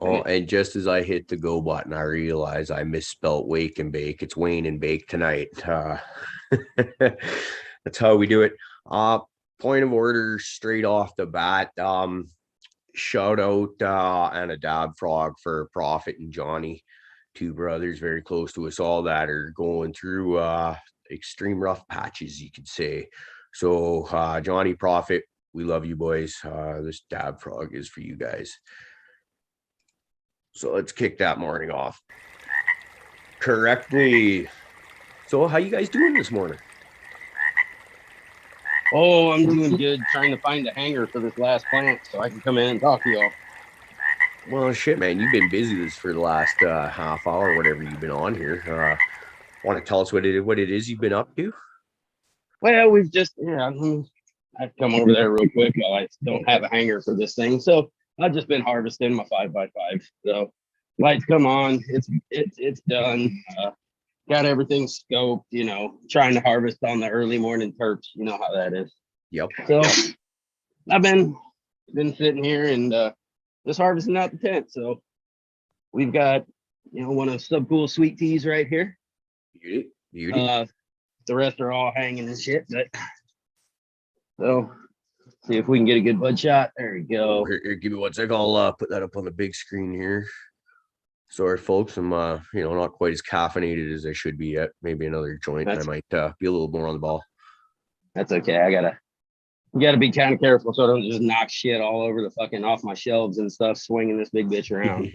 Oh, and just as I hit the go button, I realize I misspelt wake and bake. It's Wayne and bake tonight. That's how we do it. Uh, Point of order straight off the bat. Shout out and a dab frog for Prophet and Johnny, two brothers very close to us all that are going through extreme rough patches, you could say. So, Johnny Prophet, we love you boys. This dab frog is for you guys. So let's kick that morning off correctly. So how you guys doing this morning? Oh, I'm doing good. Trying to find a hanger for this last plant so I can come in and talk to y'all. Well, shit, man, you've been busy this for the last half hour, whatever you've been on here. Want to tell us what it is you've been up to? Well, we've just I've come over there real quick. I don't have a hanger for this thing, so I've just been harvesting my 5x5. So lights come on. It's done. Got everything scoped. Trying to harvest on the early morning terps. You know how that is. Yep. So I've been sitting here and just harvesting out the tent. So we've got one of Subcool sweet teas right here. Beauty. The rest are all hanging and shit. But so see if we can get a good bud shot. There we go. Here, give me one sec. I'll put that up on the big screen here. Sorry, folks. I'm not quite as caffeinated as I should be yet. Maybe another joint, and I might be a little more on the ball. That's okay. You gotta be kind of careful so I don't just knock shit all over the fucking off my shelves and stuff, swinging this big bitch around.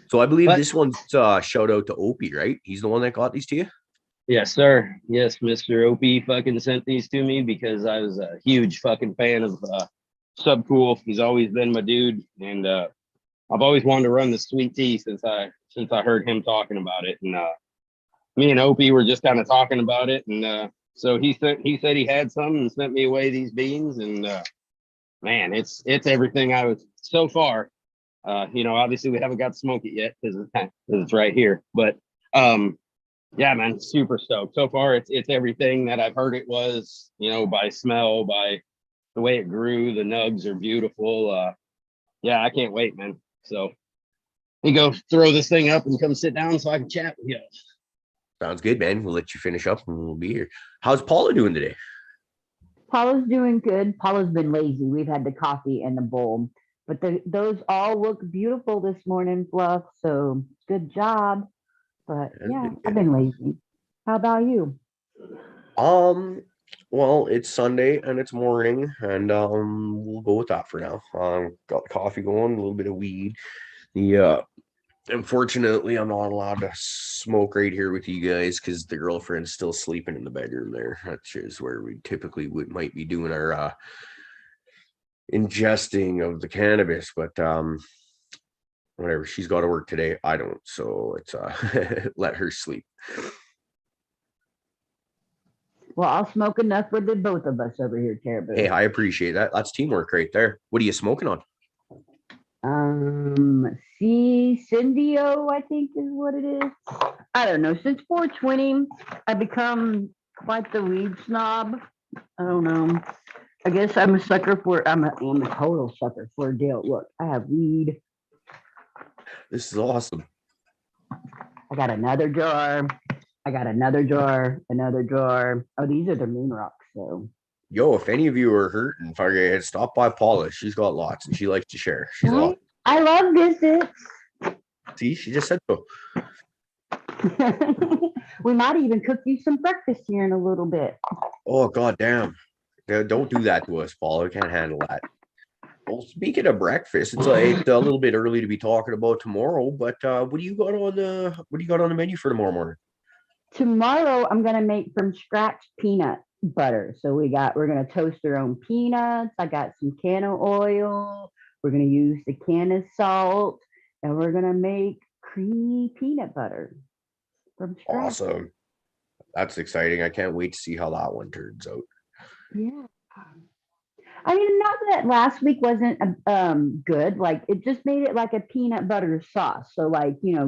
So I believe this one's shout out to Opie, right? He's the one that got these to you. Yes, sir. Yes, Mr. Opie fucking sent these to me because I was a huge fucking fan of Subcool. He's always been my dude, and I've always wanted to run the sweet tea since I heard him talking about it. And me and Opie were just kind of talking about it, and so he said he had some and sent me away these beans, and man, it's everything I was so far. Obviously we haven't got to smoke it yet because it's right here, but yeah, man, super stoked. So far, it's everything that I've heard it was, by smell, by the way it grew. The nugs are beautiful. Yeah, I can't wait, man. So you go throw this thing up and come sit down so I can chat with you. Sounds good, man. We'll let you finish up and we'll be here. How's Paula doing today? Paula's doing good. Paula's been lazy. We've had the coffee and the bowl, but those all look beautiful this morning, Fluff. So good job. But yeah, I've been lazy. How about you? Well, it's Sunday and it's morning, and we'll go with that for now. Got the coffee going, a little bit of weed. Unfortunately, I'm not allowed to smoke right here with you guys because the girlfriend's still sleeping in the bedroom there. Which is where we typically might be doing our ingesting of the cannabis, but whatever, she's got to work today, I don't, so it's let her sleep. Well, I'll smoke enough for the both of us over here, Caribou. Hey, I appreciate that. That's teamwork right there. What are you smoking on? Cindio, I think is what it is. I don't know. Since 420, I've become quite the weed snob. I don't know. I guess I'm a total sucker for a deal. Look, I have weed. This is awesome. I got another jar. Another jar. Oh, these are the moon rocks. So, yo, if any of you are hurting, fucking stop by Paula. She's got lots and she likes to share. She's right? I love visits. See, she just said so. We might even cook you some breakfast here in a little bit. Oh, goddamn. Don't do that to us, Paula. We can't handle that. Well, speaking of breakfast, it's a little bit early to be talking about tomorrow, but what do you got on the menu for tomorrow morning? Tomorrow I'm gonna make from scratch peanut butter. So we're gonna toast our own peanuts. I got some canola oil. We're gonna use the can of salt, and we're gonna make creamy peanut butter from scratch. Awesome. That's exciting. I can't wait to see how that one turns out. Yeah. I mean, not that last week wasn't good. Like it just made it like a peanut butter sauce. So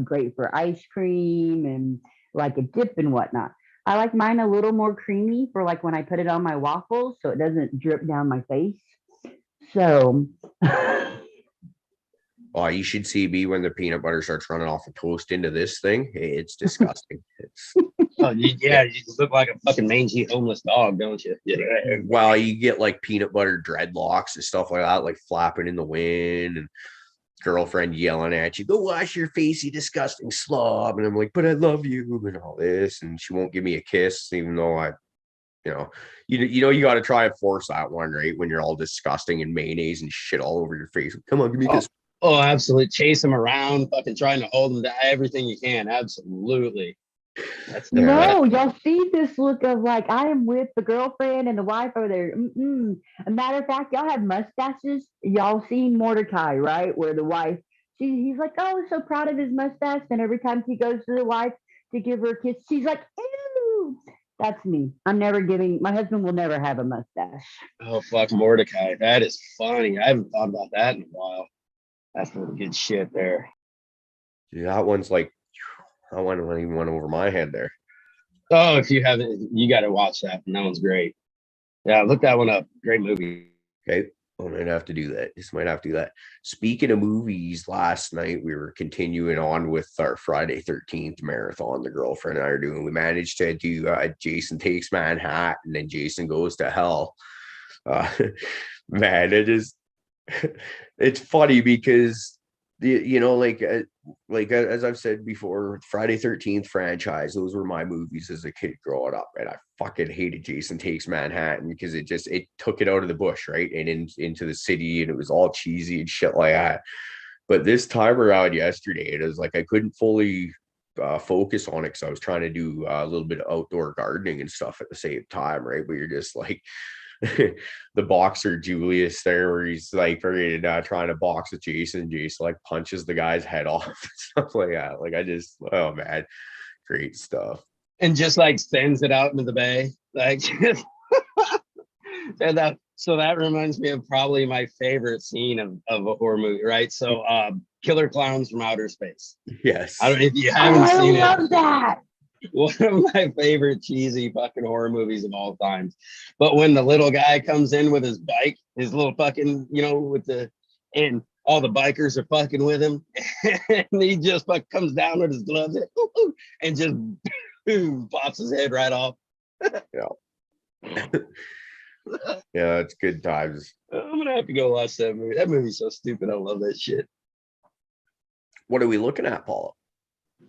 great for ice cream and like a dip and whatnot. I like mine a little more creamy for like when I put it on my waffles, so it doesn't drip down my face. So Oh, you should see me when the peanut butter starts running off the toast into this thing. It's disgusting. It's Oh, yeah, you look like a fucking mangy homeless dog, don't you? Yeah. well, you get like peanut butter dreadlocks and stuff like that, like flapping in the wind, and girlfriend yelling at you, "Go wash your face, you disgusting slob." And I'm like, "But I love you," and all this, and she won't give me a kiss, even though you got to try and force that one, right? When you're all disgusting and mayonnaise and shit all over your face. Come on, give me a kiss. Oh, absolutely. Chase him around, fucking trying to hold him to everything you can. Absolutely. That's the No, y'all see this look of like I am with the girlfriend and the wife over there. Mm-mm. A matter of fact, y'all have mustaches. Y'all seen Mordecai, right? Where the wife, he's like, oh, so proud of his mustache, and every time he goes to the wife to give her a kiss, she's like, ew. That's me. I'm never giving. My husband will never have a mustache. Oh, fuck Mordecai. That is funny. I haven't thought about that in a while. That's really good shit there. Dude, that one's like, that one even went over my head there. Oh, if you haven't, you got to watch that. And that one's great. Yeah, look that one up. Great movie. Okay. I might have to do that. Just might have to do that. Speaking of movies, last night we were continuing on with our Friday 13th marathon. The girlfriend and I are doing. We managed to do Jason Takes Manhattan and then Jason Goes to Hell. Man, it's funny because like as I've said before, Friday 13th franchise, those were my movies as a kid growing up, and I fucking hated Jason Takes Manhattan because it took it out of the bush, right, and into the city, and it was all cheesy and shit like that. But this time around yesterday, it was like I couldn't fully focus on it because I was trying to do a little bit of outdoor gardening and stuff at the same time, right? But you're just like the boxer Julius there, where he's like trying to box with Jason. Jason like punches the guy's head off and stuff like that. Like oh man, great stuff. And just like sends it out into the bay. Like, so that reminds me of probably my favorite scene of a horror movie, right? So, Killer Clowns from Outer Space. Yes. I don't know if you haven't seen I love that. One of my favorite cheesy fucking horror movies of all time. But when the little guy comes in with his bike, his little fucking, and all the bikers are fucking with him, and he just comes down with his gloves and just pops his head right off. Yeah. Yeah, it's good times. I'm gonna have to go watch that movie. That movie's so stupid. I love that shit. What are we looking at, Paula?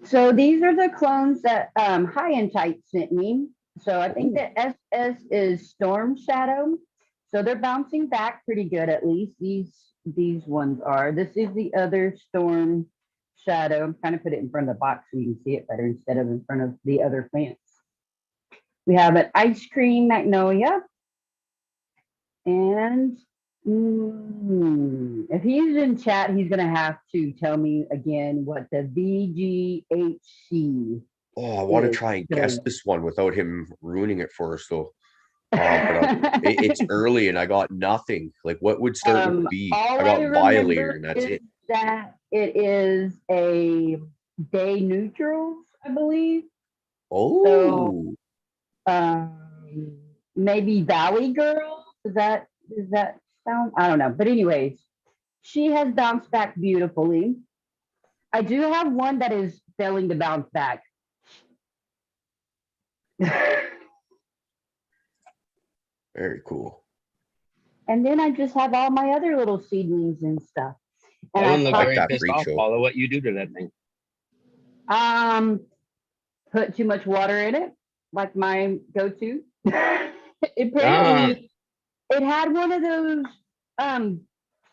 So these are the clones that High and Tight sent me. So I think the SS is Storm Shadow. So they're bouncing back pretty good, at least. These ones are. This is the other Storm Shadow. I'm trying to put it in front of the box so you can see it better instead of in front of the other plants. We have an Ice Cream Magnolia. And if he's in chat, he's going to have to tell me again what the VGHC. Oh, I want to try and guess this one without him ruining it for us, though. It's early and I got nothing. Like, what would start with B? I got Violator, and that's it. That it is a day neutrals, I believe. Oh. So, maybe Valley Girl. Does that sound? I don't know. But anyways, she has bounced back beautifully. I do have one that is failing to bounce back. Very cool. And then I just have all my other little seedlings and stuff. And I wouldn't look very that pissed freak off, show. Paula. What you do to that thing? Put too much water in it, like my go-to. Apparently, it had one of those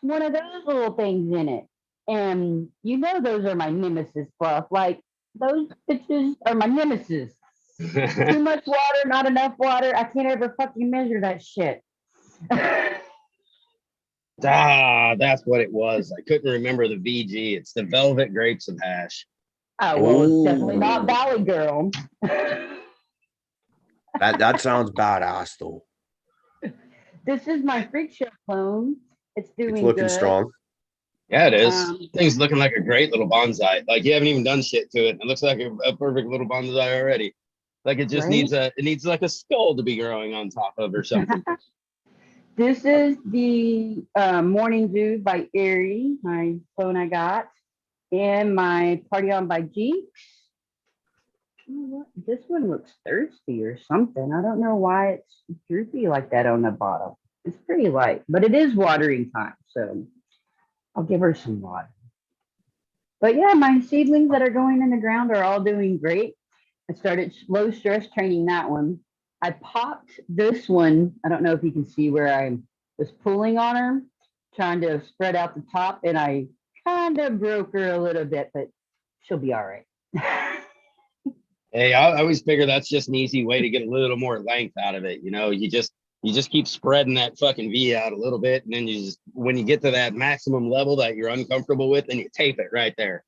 little things in it, and those are my nemesis, Fluff. Like those bitches are my nemesis. Too much water, not enough water. I can't ever fucking measure that shit. That's what it was. I couldn't remember the VG. It's the Velvet Grapes of Hash. Oh, well, it's definitely not Valley Girl. That sounds badass, though. This is my freak show clone. It's doing looking good. strong. Yeah, it is. Thing's looking like a great little bonsai. Like you haven't even done shit to it. It looks like a perfect little bonsai already. Like it just needs like a skull to be growing on top of or something. This is the Morning Dew by Erie, my phone I got, and my Party On by Jinx. This one looks thirsty or something. I don't know why it's droopy like that on the bottom. It's pretty light, but it is watering time, so I'll give her some water. But yeah, my seedlings that are going in the ground are all doing great. I started low stress training that one. I popped this one. I don't know if you can see where I was pulling on her, trying to spread out the top, and I kind of broke her a little bit, but she'll be all right. Hey, I always figure that's just an easy way to get a little more length out of it. You just keep spreading that fucking V out a little bit, and then you just when you get to that maximum level that you're uncomfortable with, then you tape it right there.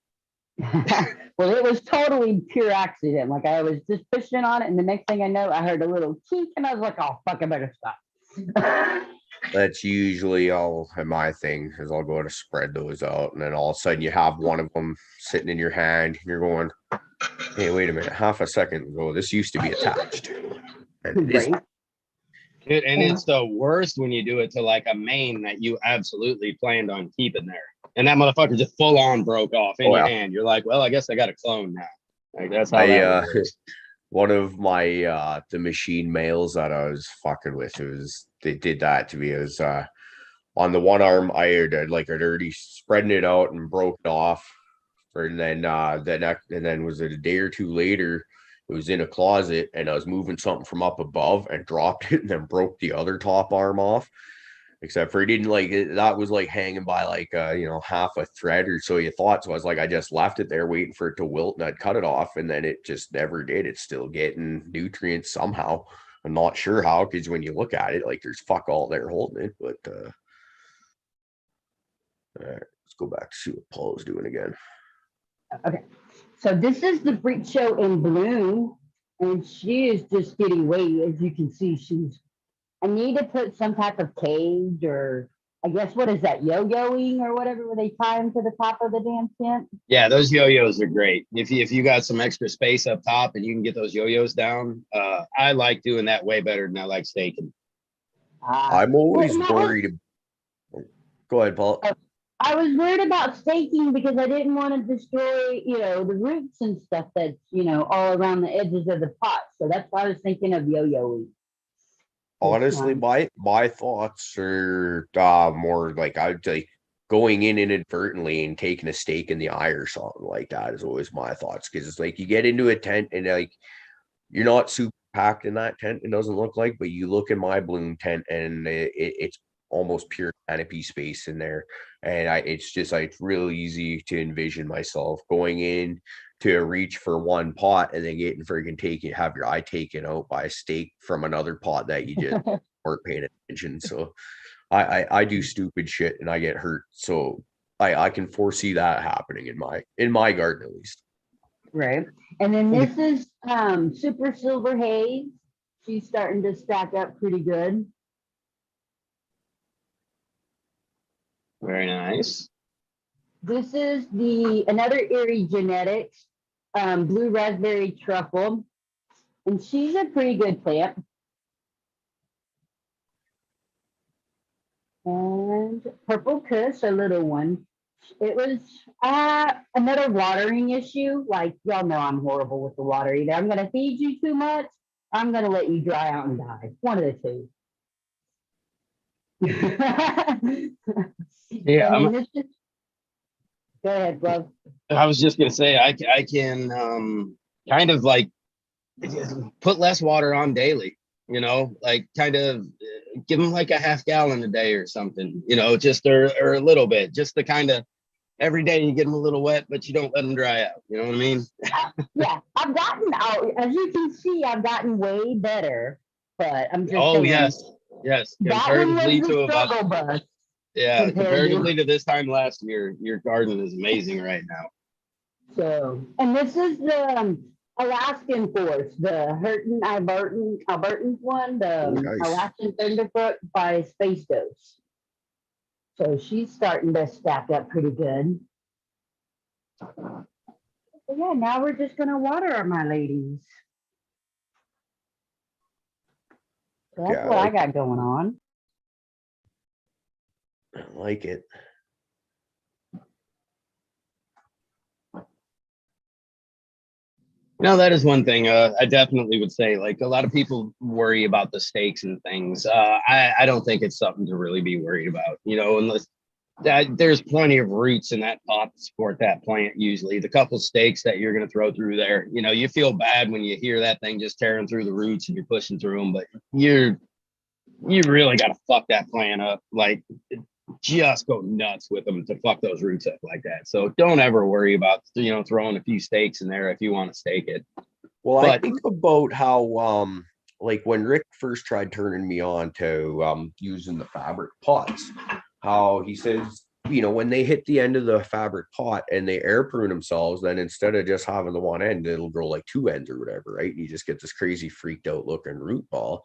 Well, it was totally pure accident. Like I was just pushing on it, and the next thing I know, I heard a little kink, and I was like, "Oh fuck, I better stop." That's usually all my thing is I'll go to spread those out, and then all of a sudden you have one of them sitting in your hand, and you're going, "Hey, wait a minute! Half a second ago, this used to be attached, and it is." Right. Dude, and it's the worst when you do it to like a main that you absolutely planned on keeping there. And that motherfucker just full on broke off in Oh your yeah, hand. You're like, well, I guess I got a clone now. Like that's how I that one works. one of my the machine males that I was fucking with, it was they did that to me. It was on the one arm I had like I'd already spreading it out and broke it off. And then the next and then was it a day or two later, it was in a closet and I was moving something from up above and dropped it and then broke the other top arm off. Except for it didn't like it, that was like hanging by like half a thread or so you thought. So I was like, I just left it there waiting for it to wilt and I'd cut it off, and then it just never did. It's still getting nutrients somehow. I'm not sure how, because when you look at it, like there's fuck all there holding it. But all right, let's go back to see what Paul's doing again. Okay. So this is the freak show in bloom, and she is just getting weighty. As you can see, she's. I need to put some type of cage, or I guess what is that, yo-yoing or whatever, where they tie them to the top of the damn tent. Yeah, those yo-yos are great. If you got some extra space up top and you can get those yo-yos down, I like doing that way better than I like staking. I'm Well, always no, worried. Go ahead, Paul. I was worried about staking because I didn't want to destroy, the roots and stuff that's, all around the edges of the pot. So that's why I was thinking of yo-yoing. Honestly, my thoughts are more like I'd like going in inadvertently and taking a stake in the eye or something like that is always my thoughts, because it's like you get into a tent and like you're not super packed in that tent. It doesn't look like, but you look in my bloom tent and it's almost pure canopy space in there, and it's just like it's real easy to envision myself going in to reach for one pot and then getting freaking taken, have your eye taken out by a stake from another pot that you just weren't paying attention. So I do stupid shit and I get hurt. So I can foresee that happening in my garden at least. Right. And then this is Super Silver Haze. She's starting to stack up pretty good. Very nice. This is the another Erie Genetics Blue Raspberry Truffle. And she's a pretty good plant. And Purple Kush, a little one. It was another watering issue. Like, y'all know I'm horrible with the water. Either I'm going to feed you too much, or I'm going to let you dry out and die. One of the two. Yeah, And then this is, go ahead, love. I was just gonna say I can kind of like put less water on daily. Like kind of give them like a half gallon a day or something. Just or a little bit, just to kind of every day you get them a little wet, but you don't let them dry out. You know what I mean? Yeah, I've gotten out. As you can see, I've gotten way better. But I'm just Oh saying yes. that one was Comparatively the to about struggle bus yeah, compared to. comparatively to this time last year, your garden is amazing right now. So, and this is the Alaskan forest, the Albertan one, the Oh, nice. Alaskan Thunderfoot by Space Ghost. So she's starting to stack up pretty good. So yeah, now we're just gonna water my ladies. So that's Yeah, what I got going on. I like it. No, that is one thing. I definitely would say, like, a lot of people worry about the stakes and things. I don't think it's something to really be worried about, unless there's plenty of roots in that pot to support that plant. Usually, the couple stakes that you're going to throw through there, you feel bad when you hear that thing just tearing through the roots and you're pushing through them, but you really got to fuck that plant up. Like, just go nuts with them to fuck those roots up like that. So don't ever worry about throwing a few stakes in there if you want to stake it. Well, I But think about how like when Rick first tried turning me on to using the fabric pots, how he says, when they hit the end of the fabric pot and they air prune themselves, then instead of just having the one end, it'll grow like two ends or whatever, right? And you just get this crazy freaked out looking root ball.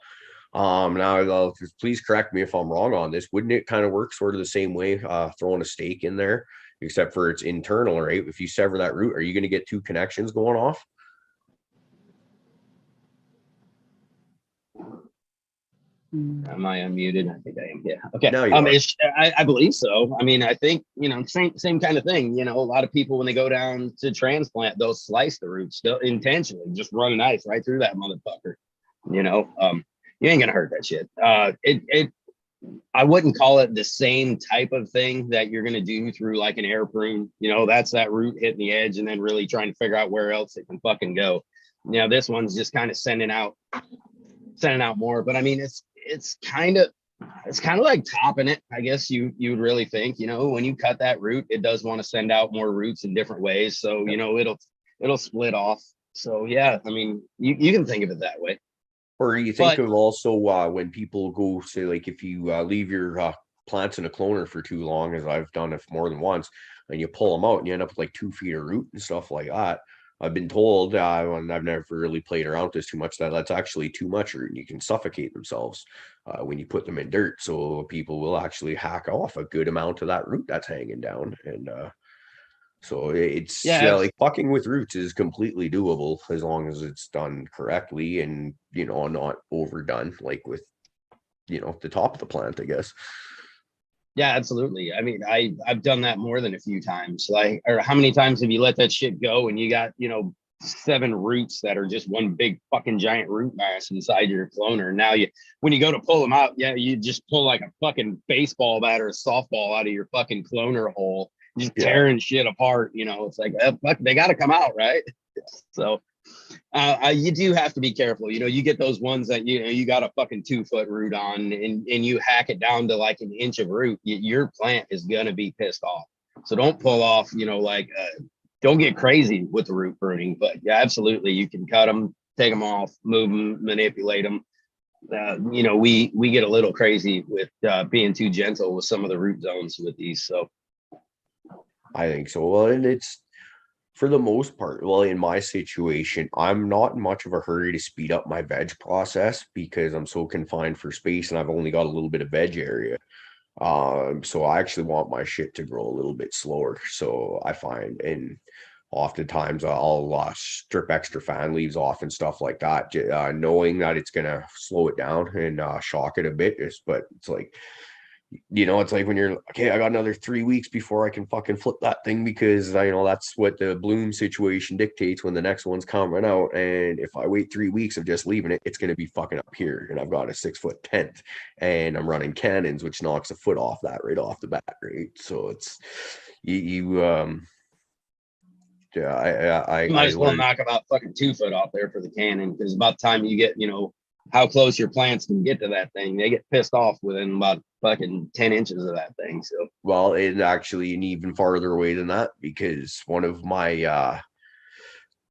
Now please correct me if I'm wrong on this. Wouldn't it kind of work sort of the same way, throwing a stake in there, except for it's internal, right? If you sever that root, are you going to get two connections going off? am I unmuted? I think I am. Yeah. Okay. Now you are. I believe so. I mean, I think same kind of thing. A lot of people when they go down to transplant, they'll slice the roots. They'll intentionally just run a knife right through that motherfucker. You ain't gonna hurt that shit. I wouldn't call it the same type of thing that you're gonna do through like an air prune. That's that root hitting the edge and then really trying to figure out where else it can fucking go. This one's just kind of sending out more. But I mean, it's kind of like topping it. I guess you would really think, when you cut that root, it does want to send out more roots in different ways. So, it'll split off. So yeah, I mean, you can think of it that way. Or you think of also when people go, say, like if you leave your plants in a cloner for too long, as I've done it more than once, and you pull them out and you end up with like 2 feet of root and stuff like that. I've been told, and I've never really played around with this too much, that that's actually too much root and you can suffocate themselves when you put them in dirt. So people will actually hack off a good amount of that root that's hanging down. And so it's like fucking with roots is completely doable as long as it's done correctly and not overdone, like with the top of the plant, I guess. Yeah, absolutely. I mean, I've done that more than a few times. Like, or how many times have you let that shit go and you got 7 roots that are just one big fucking giant root mass inside your cloner? Now when you go to pull them out, you just pull like a fucking baseball bat or a softball out of your fucking cloner hole, just tearing shit apart. It's like, fuck, they got to come out, right? So you do have to be careful. You get those ones that you got a fucking 2-foot root on, and you hack it down to like an inch of root. Your plant is gonna be pissed off. So don't pull off. Don't get crazy with the root pruning. But yeah, absolutely, you can cut them, take them off, move them, manipulate them. We get a little crazy with being too gentle with some of the root zones with these. So I think so. Well, and it's, for the most part, well, in my situation, I'm not in much of a hurry to speed up my veg process because I'm so confined for space and I've only got a little bit of veg area. So I actually want my shit to grow a little bit slower. So I find, and oftentimes I'll strip extra fan leaves off and stuff like that, knowing that it's gonna slow it down and shock it a bit. But it's like, it's like when you're okay, I got another 3 weeks before I can fucking flip that thing because that's what the bloom situation dictates when the next one's coming out. And if I wait 3 weeks of just leaving it, it's going to be fucking up here. And I've got a 6-foot tent and I'm running cannons, which knocks a foot off that right off the bat. Right. So it's, you might as well knock about fucking 2 foot off there for the cannon, because about the time you get, how close your plants can get to that thing, they get pissed off within about fucking 10 inches of that thing. So, well, it's actually an even farther away than that, because one of my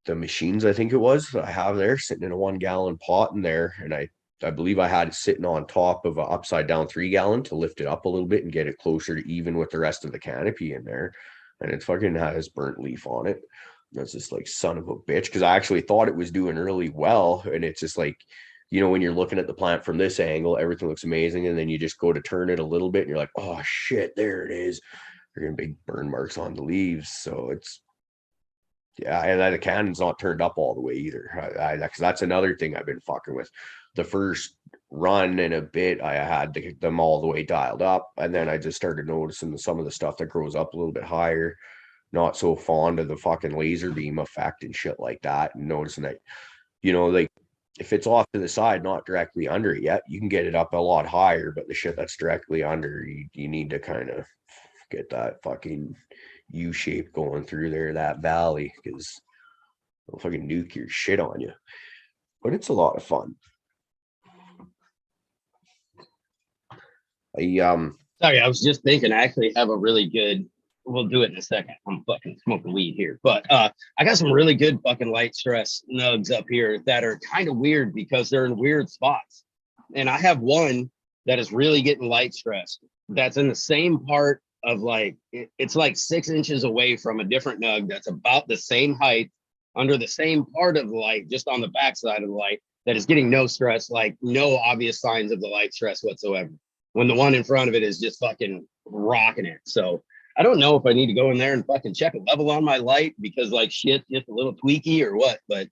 the machines, I think it was, I have there sitting in a 1-gallon pot in there, and I believe I had it sitting on top of an upside down 3-gallon to lift it up a little bit and get it closer to even with the rest of the canopy in there, and it fucking has burnt leaf on it. That's just like, son of a bitch, because I actually thought it was doing really well, and it's just like, when you're looking at the plant from this angle, everything looks amazing. And then you just go to turn it a little bit and you're like, oh shit, there it is. You're getting big burn marks on the leaves. So it's, and the cannon's not turned up all the way either. Because that's another thing I've been fucking with. The first run in a bit, I had to get them all the way dialed up. And then I just started noticing some of the stuff that grows up a little bit higher, not so fond of the fucking laser beam effect and shit like that. And noticing that, like if it's off to the side, not directly under it yet, you can get it up a lot higher. But the shit that's directly under, you need to kind of get that fucking U shape going through there, that valley, because they'll fucking nuke your shit on you. But it's a lot of fun. Sorry, I was just thinking I actually have a really good, we'll do it in a second. I'm fucking smoking weed here. But I got some really good fucking light stress nugs up here that are kind of weird because they're in weird spots. And I have one that is really getting light stressed. That's in the same part of like, it's like 6 inches away from a different nug that's about the same height under the same part of the light, just on the backside of the light, that is getting no stress, like no obvious signs of the light stress whatsoever, when the one in front of it is just fucking rocking it. So I don't know if I need to go in there and fucking check a level on my light because like shit, just a little tweaky or what, but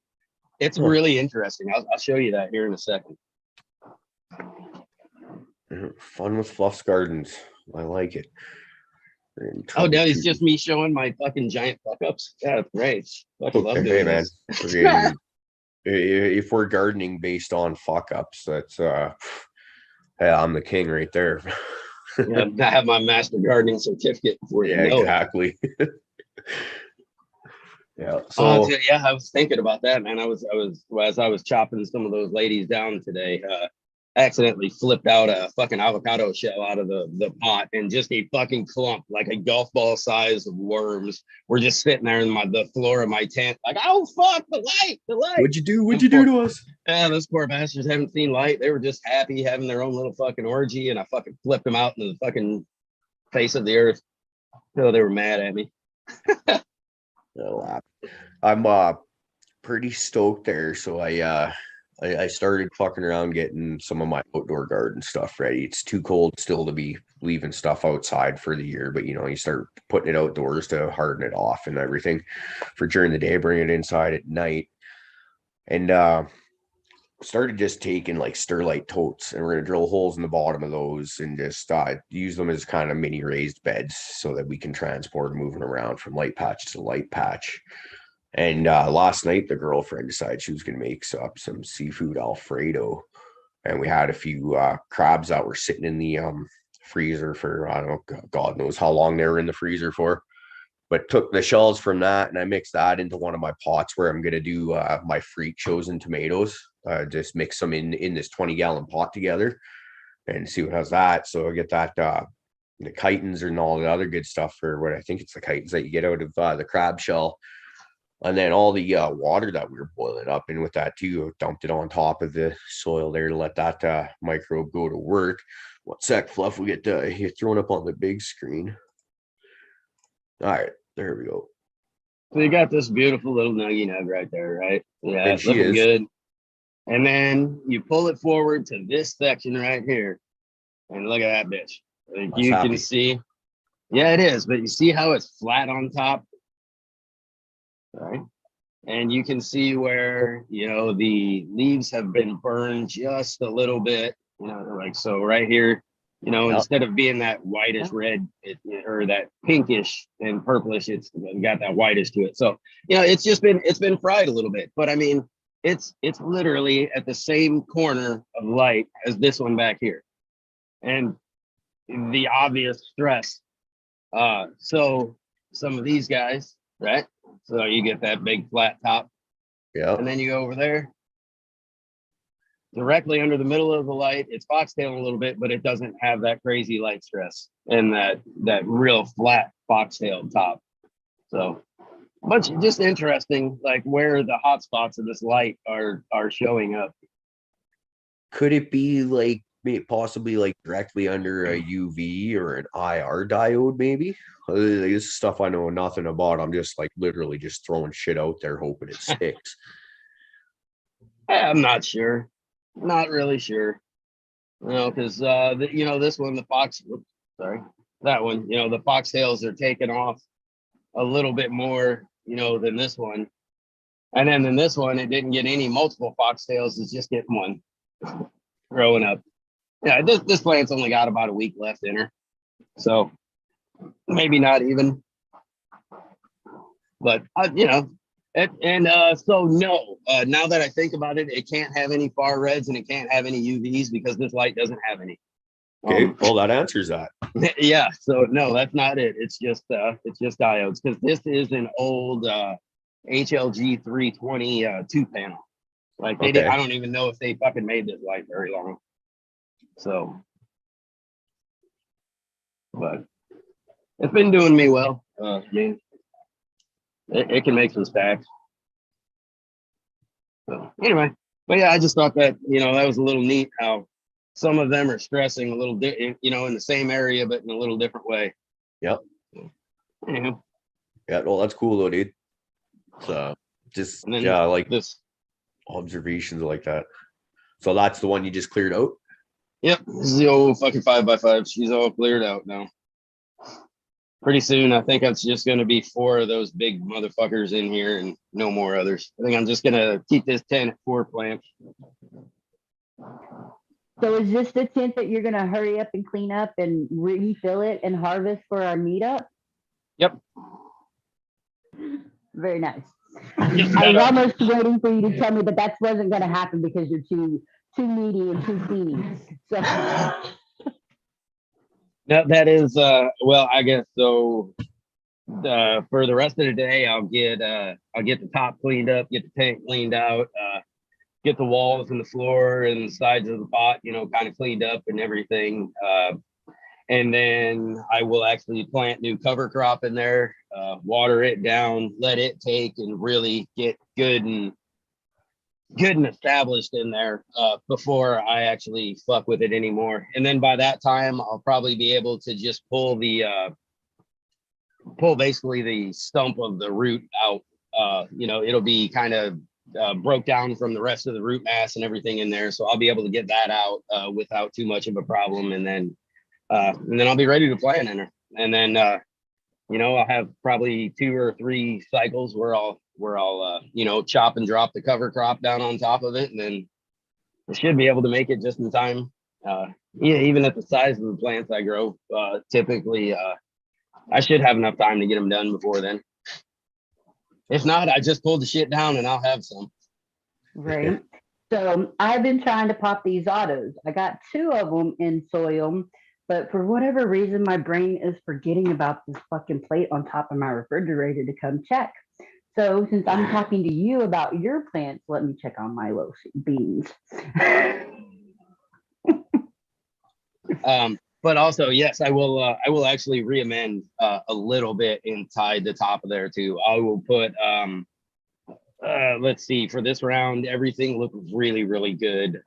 it's really interesting. I'll show you that here in a second. Fun with Fluff's Gardens. I like it. Oh, no, it's just me showing my fucking giant fuck ups. Yeah, that's great. Fucking love doing hey, man. this. If we're gardening based on fuck ups, that's yeah, I'm the king right there. Yeah, I have my master gardening certificate before you know exactly. Yeah. So yeah, I was thinking about that, man. As I was chopping some of those ladies down today, accidentally flipped out a fucking avocado shell out of the pot, and just a fucking clump, like a golf ball size of worms, were just sitting there in the floor of my tent. Like, oh fuck, the light. What'd you do to us? Yeah, those poor bastards haven't seen light. They were just happy having their own little fucking orgy, and I fucking flipped them out into the fucking face of the earth. So they were mad at me. I'm pretty stoked there. So I started fucking around getting some of my outdoor garden stuff ready. It's too cold still to be leaving stuff outside for the year, but you start putting it outdoors to harden it off and everything for during the day, bring it inside at night. And started just taking like Sterlite totes, and we're gonna drill holes in the bottom of those and just use them as kind of mini raised beds so that we can transport moving around from light patch to light patch. And last night, the girlfriend decided she was going to make up some seafood Alfredo. And we had a few crabs that were sitting in the freezer for, I don't know, God knows how long they were in the freezer for. But took the shells from that and I mixed that into one of my pots where I'm going to do my freak chosen tomatoes. Just mix them in this 20-gallon pot together and see what has that. So I get that, the chitins and all the other good stuff for what I think it's the chitins that you get out of the crab shell. And then all the water that we were boiling up in with that too, dumped it on top of the soil there to let that microbe go to work. One sec, Fluff, we get you thrown up on the big screen. All right, there we go. So you got this beautiful little nuggy nug right there, right? Yeah, and looking good. And then you pull it forward to this section right here, and look at that bitch. Like you can see, yeah, it is. But you see how it's flat on top? Right, and you can see where the leaves have been burned just a little bit, like so right here, instead of being that whitish red or that pinkish and purplish, it's got that whitish to it. So it's been fried a little bit, but I mean it's literally at the same corner of light as this one back here, and the obvious stress. So some of these guys, right? So you get that big flat top. Yeah. And then you go over there. Directly under the middle of the light, it's foxtailing a little bit, but it doesn't have that crazy light stress and that real flat foxtail top. So just interesting, like where the hot spots of this light are showing up. Could it be like possibly like directly under a UV or an IR diode, maybe? This is stuff I know nothing about. I'm just like literally just throwing shit out there hoping it sticks. I'm not sure. Not really sure. Because this one, that one, the foxtails are taking off a little bit more, than this one. And then in this one, it didn't get any multiple foxtails, it's just getting one. growing up. Yeah, this plant's only got about a week left in her, so maybe not even. But so no. Now that I think about it, it can't have any far reds and it can't have any UVs because this light doesn't have any. Okay, well that answers that. Yeah, so no, that's not it. It's just diodes because this is an old HLG 320 2 panel. Like they did, I don't even know if they fucking made this light very long. So, but it's been doing me well. I mean, it can make some stacks. So anyway, but yeah, I just thought that that was a little neat how some of them are stressing a little in the same area but in a little different way. Yep. Anywho. Yeah, well, that's cool though, dude. So just I like this observations like that. So that's the one you just cleared out? Yep, this is the old fucking 5x5. She's all cleared out now. Pretty soon, I think it's just going to be 4 of those big motherfuckers in here and no more others. I think I'm just going to keep this 10 at 4 plants. So is this the tent that you're going to hurry up and clean up and refill it and harvest for our meetup? Yep. Very nice. I was almost waiting for you to tell me, but that wasn't going to happen because you're too meaty and too clean. So. No, that is well, I guess so. For the rest of the day, I'll get the top cleaned up, get the tank cleaned out, get the walls and the floor and the sides of the pot, kind of cleaned up and everything. And then I will actually plant new cover crop in there, water it down, let it take and really get good and established in there before I actually fuck with it anymore. And then by that time, I'll probably be able to just pull basically the stump of the root out. It'll be kind of broke down from the rest of the root mass and everything in there. So I'll be able to get that out without too much of a problem. And then I'll be ready to plant in her. And then, I'll have probably 2 or 3 cycles where I'll chop and drop the cover crop down on top of it. And then I should be able to make it just in time. Even at the size of the plants I grow, typically, I should have enough time to get them done before then. If not, I just pull the shit down and I'll have some. Right. So I've been trying to pop these autos. I got 2 of them in soil, but for whatever reason, my brain is forgetting about this fucking plate on top of my refrigerator to come check. So since I'm talking to you about your plants, let me check on my low beans. But also, yes, I will actually reamend a little bit inside the top of there too. I will put let's see, for this round, everything looked really, really good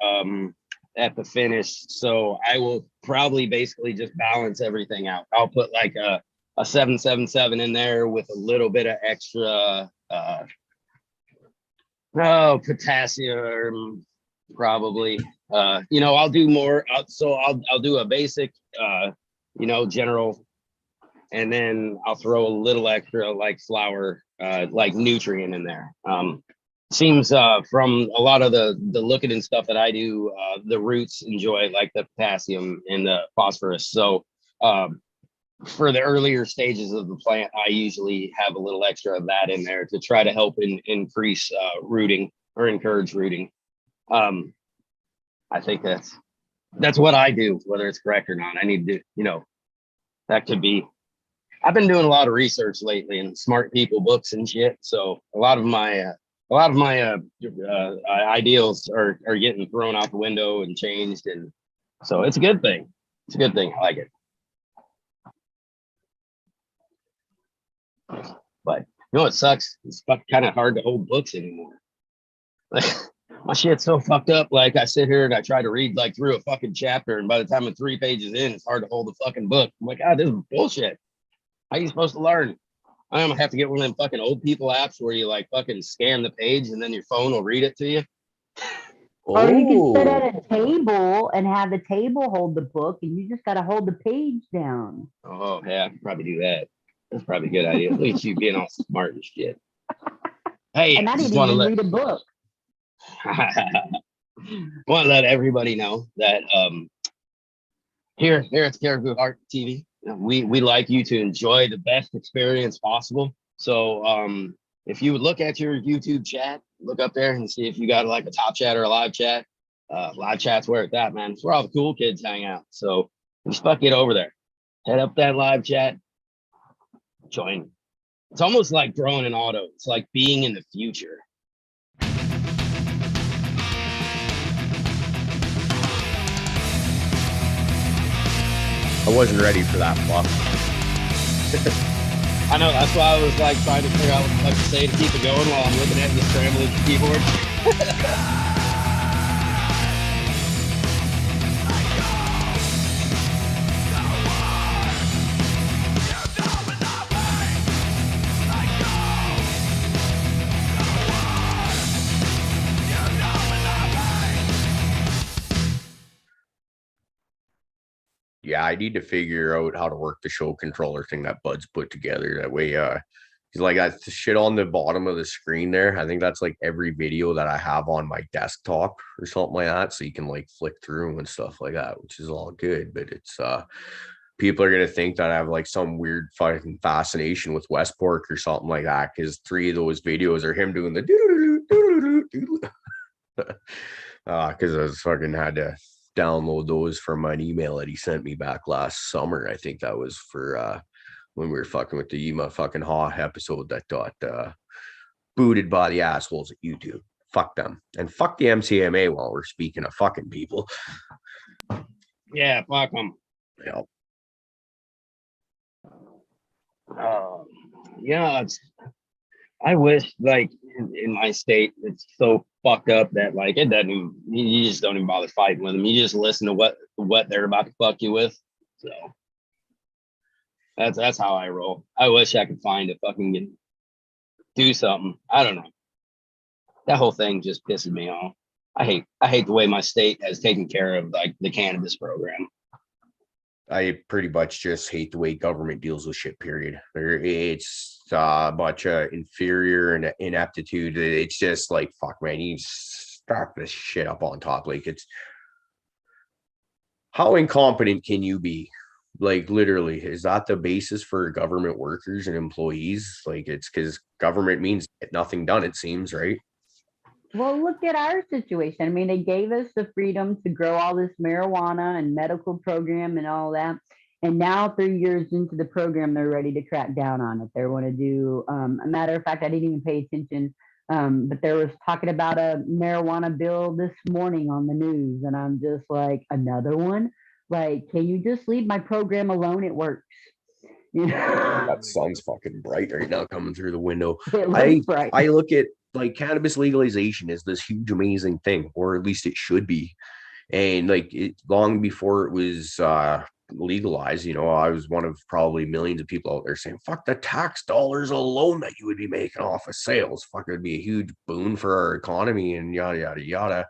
at the finish. So I will probably basically just balance everything out. I'll put like a 777 in there with a little bit of extra potassium, probably. I'll do more. I'll do a basic, general, and then I'll throw a little extra like flour, like nutrient in there. Seems from a lot of the looking and stuff that I do, the roots enjoy like the potassium and the phosphorus. So for the earlier stages of the plant, I usually have a little extra of that in there to try to help increase rooting or encourage rooting. I think that's what I do, whether it's correct or not. I need to, that could be. I've been doing a lot of research lately and smart people books and shit. So a lot of my ideals are getting thrown out the window and changed, and so it's a good thing. It's a good thing. I like it. But it sucks. It's kind of hard to hold books anymore. Like my shit's so fucked up. Like I sit here and I try to read like through a fucking chapter, and by the time I'm 3 pages in, it's hard to hold the fucking book. I'm like, this is bullshit. How are you supposed to learn? I'm gonna have to get one of them fucking old people apps where you like fucking scan the page and then your phone will read it to you. Or you can sit at a table and have the table hold the book, and you just got to hold the page down. Oh yeah, I could probably do that. That's probably a good idea. At least you being all smart and shit. Hey, and I didn't even read a book. Want to let everybody know that here at Caribou Heart TV, we like you to enjoy the best experience possible. So if you would look at your YouTube chat, look up there and see if you got like a top chat or a live chat. Live chat's where it's at, man. It's where all the cool kids hang out. So just fuck get over there. Head up that live chat. Join. It's almost like throwing an auto. It's like being in the future. I wasn't ready for that fuck. I know, that's why I was like trying to figure out what the fuck to say to keep it going while I'm looking at the scrambling keyboard. Yeah, I need to figure out how to work the show controller thing that Bud's put together. That way, he's like that shit on the bottom of the screen there. I think that's like every video that I have on my desktop or something like that. So you can like flick through and stuff like that, which is all good. But it's people are gonna think that I have like some weird fucking fascination with Westport or something like that, because 3 of those videos are him doing the because I was fucking had to download those from an email that he sent me back last summer. I think that was for when we were fucking with the Yuma fucking Haw episode that got booted by the assholes at YouTube. Fuck them. And fuck the MCMA while we're speaking of fucking people. Yeah, fuck them. Yeah. Yeah, I wish like in my state it's so fucked up that like it doesn't even, you just don't even bother fighting with them. You just listen to what they're about to fuck you with. So that's how I roll. I wish I could find a fucking do something. I don't know. That whole thing just pisses me off. I hate the way my state has taken care of like the cannabis program. I pretty much just hate the way government deals with shit, period. It's much inferior and ineptitude. It's just like, fuck, man, you start this shit up on top. Like, it's how incompetent can you be? Like, literally, is that the basis for government workers and employees? Like, it's because government means get nothing done, it seems, right? Well, look at our situation. I mean, they gave us the freedom to grow all this marijuana and medical program and all that. And now, 3 years into the program, they're ready to crack down on it. They want to do, a matter of fact, I didn't even pay attention, but there was talking about a marijuana bill this morning on the news. And I'm just like, another one? Like, can you just leave my program alone? It works. You know? That sun's fucking bright right now coming through the window. It I looks bright. I look at like cannabis legalization is this huge amazing thing, or at least it should be. And like it long before it was legalized, you know, I was one of probably millions of people out there saying, fuck the tax dollars alone that you would be making off of sales. Fuck, it would be a huge boon for our economy and yada yada yada.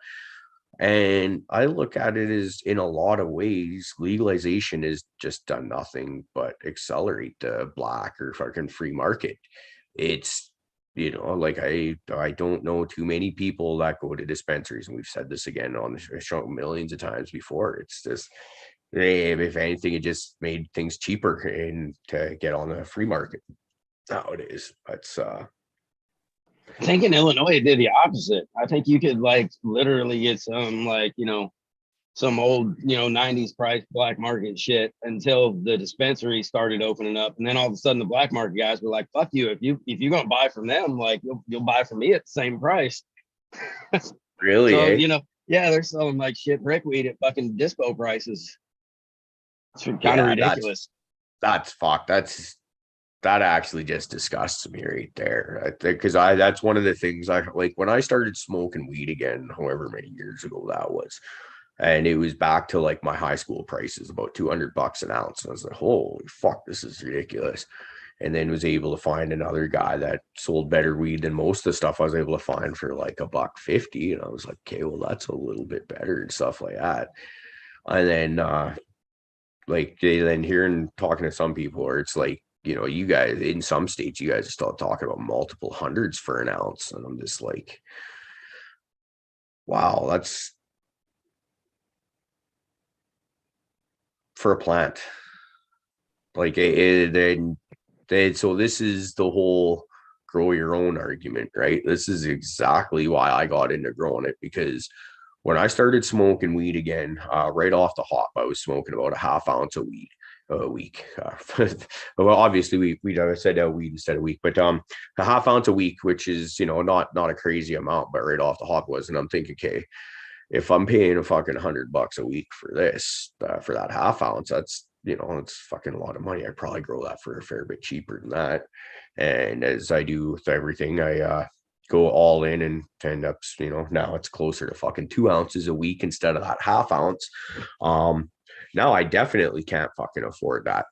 And I look at it as in a lot of ways, legalization has just done nothing but accelerate the black or fucking free market. It's, you know, like I don't know too many people that go to dispensaries, and we've said this again on the show millions of times before. It's just if anything, it just made things cheaper and to get on the free market nowadays. That's I think in Illinois it did the opposite. I think you could like literally get some like, you know, some old, you know, 90s price black market shit until the dispensary started opening up. And then all of a sudden the black market guys were like, fuck you. If you're gonna buy from them, like you'll buy from me at the same price. really, So, eh? you know, yeah, they're selling like shit brickweed at fucking dispo prices. It's kind of Yeah, ridiculous. that's fuck. That actually just disgusts me right there. I think because that's one of the things I like when I started smoking weed again, however many years ago that was. And it was back to like my high school prices, about $200 an ounce. And I was like, holy fuck, this is ridiculous. And then was able to find another guy that sold better weed than most of the stuff I was able to find for like $1.50. And I was like, okay, well, that's a little bit better and stuff like that. And then like then hearing talking to some people where it's like, you know, you guys in some states, you guys are still talking about multiple hundreds for an ounce. And I'm just like, wow, for a plant. Like so this is the whole grow your own argument, right? This is exactly why I got into growing it, because when I started smoking weed again, right off the hop, I was smoking about a half ounce of weed a week. Well, obviously we said weed instead of week, but a half ounce a week, which is not a crazy amount, but right off the hop was, and I'm thinking, okay, if I'm paying a fucking $100 a week for this, for that half ounce, that's it's fucking a lot of money. I'd probably grow that for a fair bit cheaper than that. And as I do with everything, I go all in and end up, now it's closer to fucking 2 ounces a week instead of that half ounce. Now I definitely can't fucking afford that.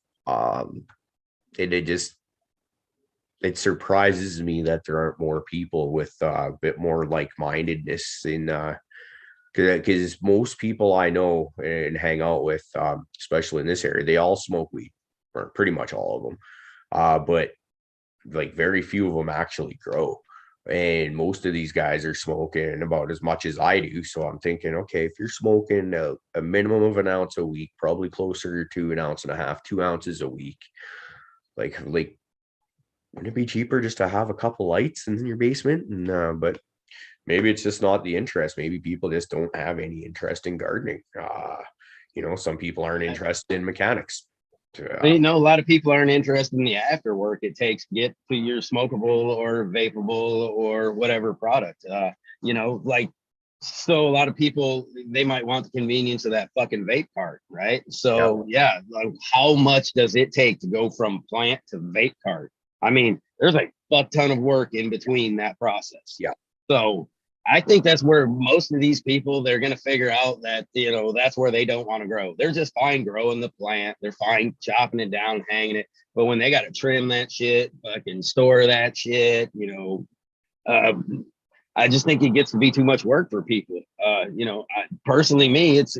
It surprises me that there aren't more people with a bit more like-mindedness in because most people I know and hang out with, especially in this area, they all smoke weed, or pretty much all of them. But like very few of them actually grow. And most of these guys are smoking about as much as I do. So I'm thinking, okay, if you're smoking a minimum of an ounce a week, probably closer to an ounce and a half, 2 ounces a week, like wouldn't it be cheaper just to have a couple lights in your basement? And but maybe it's just not the interest. Maybe people just don't have any interest in gardening. Some people aren't interested in mechanics. A lot of people aren't interested in the after work it takes to get to your smokable or vapable or whatever product. So a lot of people, they might want the convenience of that fucking vape cart, right? So yeah, like how much does it take to go from plant to vape cart? I mean, there's a fuck ton of work in between that process. Yeah. So I think that's where most of these people, they're going to figure out that, that's where they don't want to grow. They're just fine growing the plant. They're fine chopping it down, hanging it. But when they got to trim that shit, fucking store that shit, I just think it gets to be too much work for people. Personally, me, it's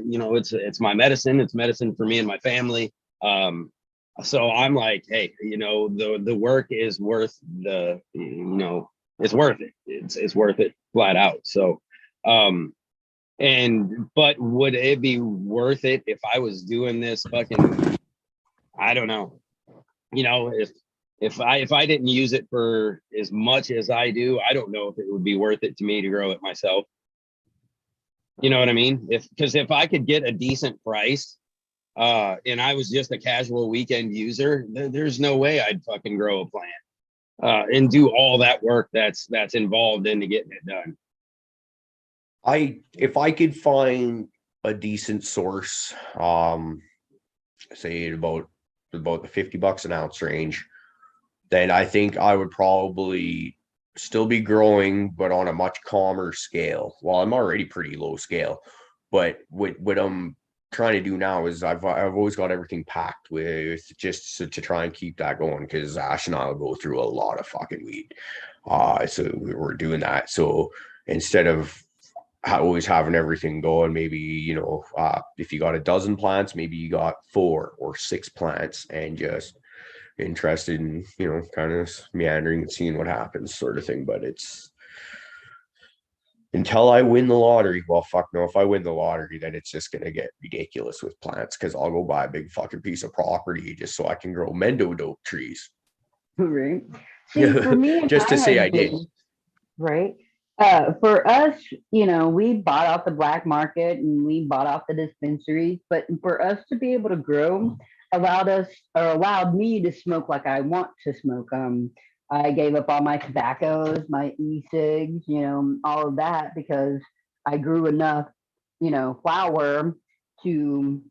my medicine. It's medicine for me and my family. So I'm like, hey, the work is worth it's worth it. It's worth it flat out. So, but would it be worth it if I was doing this fucking, I don't know, if I didn't use it for as much as I do, I don't know if it would be worth it to me to grow it myself. You know what I mean? Because if I could get a decent price, and I was just a casual weekend user, there's no way I'd fucking grow a plant and do all that work that's involved into getting it done. If I could find a decent source, say about the $50 an ounce range, then I think I would probably still be growing, but on a much calmer scale. Well, I'm already pretty low scale, but what I'm trying to do now is I've always got everything packed with just to try and keep that going, because Ash and I will go through a lot of fucking weed. So we're doing that. So instead of always having everything going, maybe if you got a dozen plants, maybe you got 4 or 6 plants, and just interested in kind of meandering and seeing what happens, sort of thing. But it's until I win the lottery. Well, fuck no. If I win the lottery, then it's just gonna get ridiculous with plants, because I'll go buy a big fucking piece of property just so I can grow mendo dope trees. Right. See, for me and just to say I did. Right. For us, we bought off the black market and we bought off the dispensaries, but for us to be able to grow allowed me to smoke like I want to smoke. I gave up all my tobaccos, my e-cigs, all of that, because I grew enough, flower to,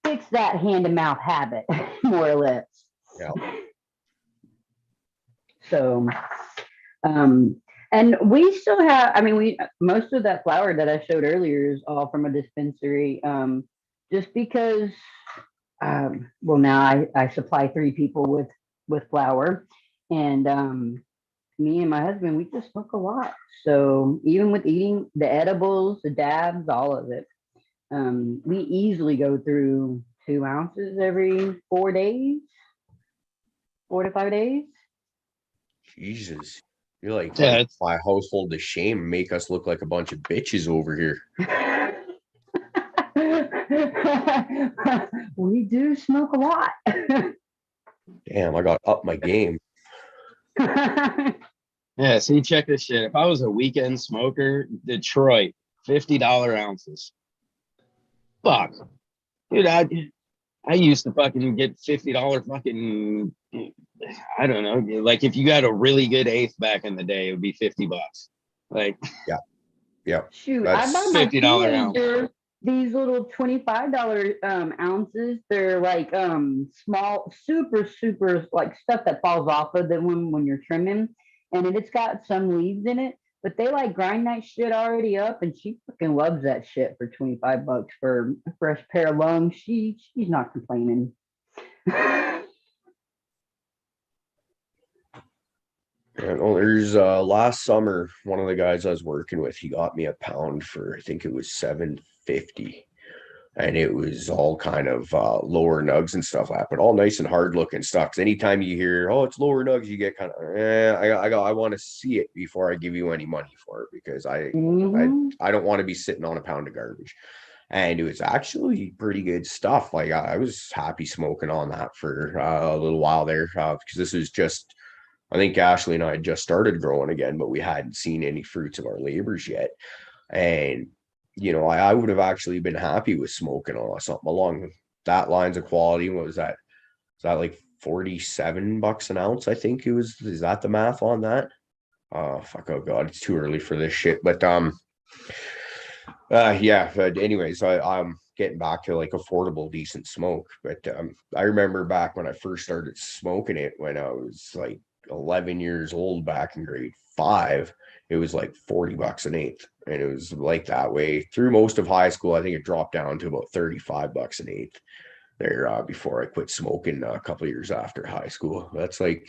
fix that hand to mouth habit, more or less. Yeah. So, and we still have, most of that flower that I showed earlier is all from a dispensary, just because, now I supply 3 people with flower, and me and my husband, we just smoke a lot. So even with eating the edibles, the dabs, all of it, we easily go through 2 ounces every 4 days, 4 to 5 days. Jesus. You're like Yeah, my household to shame, make us look like a bunch of bitches over here. We do smoke a lot. Damn, I got up my game. Yeah, see, check this shit. If I was a weekend smoker, Detroit, $50 ounces. Fuck. Dude, I used to fucking get $50 fucking, I don't know. Like if you got a really good eighth back in the day, it would be $50. Like, Yeah, Shoot, I bought that's my $50 ounce. teenager these little $25 ounces. They're like small, super like stuff that falls off of them when you're trimming, and it's got some leaves in it. But they like grind that shit already up, and she fucking loves that shit for $25 for a fresh pair of lungs. She's not complaining. Yeah, well, there's last summer, one of the guys I was working with, he got me a pound for I think it was 750. And it was all kind of lower nugs and stuff like that, but all nice and hard looking stuff. 'Cause anytime you hear, oh, it's lower nugs, you get kind of, I want to see it before I give you any money for it because Mhm. I don't want to be sitting on a pound of garbage. And it was actually pretty good stuff. Like I was happy smoking on that for a little while there because this is just, I think Ashley and I had just started growing again, but we hadn't seen any fruits of our labors yet. And I would have actually been happy with smoking on something along that lines of quality. What was that? Is that like $47 an ounce? I think it was. Is that the math on that? Oh fuck! Oh god, it's too early for this shit. But yeah. But anyways, I'm getting back to like affordable, decent smoke. But I remember back when I first started smoking it when I was like 11 years old, back in grade 5. It was like $40 an eighth, and it was like that way through most of high school. I think it dropped down to about $35 an eighth there before I quit smoking a couple of years after high school. That's like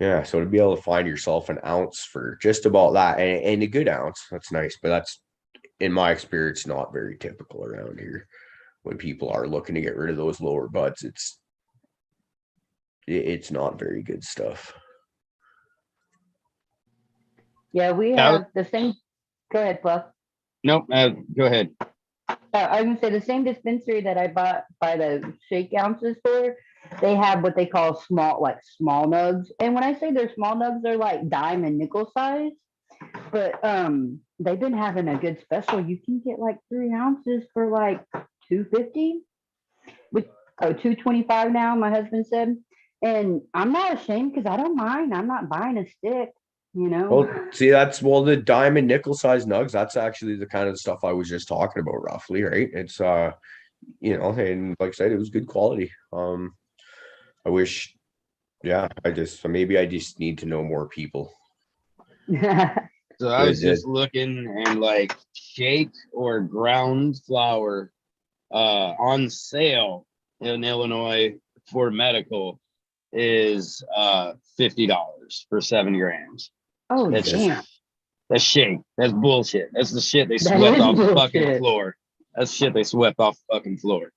yeah, so to be able to find yourself an ounce for just about that, and a good ounce, that's nice. But that's, in my experience, not very typical around here. When people are looking to get rid of those lower buds, it's not very good stuff. Yeah, we Yeah, have the same. Go ahead, Fluff. nope, go ahead. I was gonna say the same dispensary that I bought by the shake ounces for. They have what they call small nugs, and when I say they're small nugs, they're like dime and nickel size. But they've been having a good special. You can get like 3 ounces for like 250. With 225 now. My husband said, and I'm not ashamed because I don't mind. I'm not buying a stick. You know. Well, see, the diamond nickel size nugs. That's actually the kind of stuff I was just talking about, roughly, right? It's and like I said, it was good quality. I wish, yeah, maybe I just need to know more people. So I was just looking and like shake or ground flour on sale in Illinois for medical is $50 for 7 grams. Oh That's damn! that's shake. That's bullshit. That's the shit they That swept is off the fucking bullshit. floor. That's shit they swept off the fucking floor.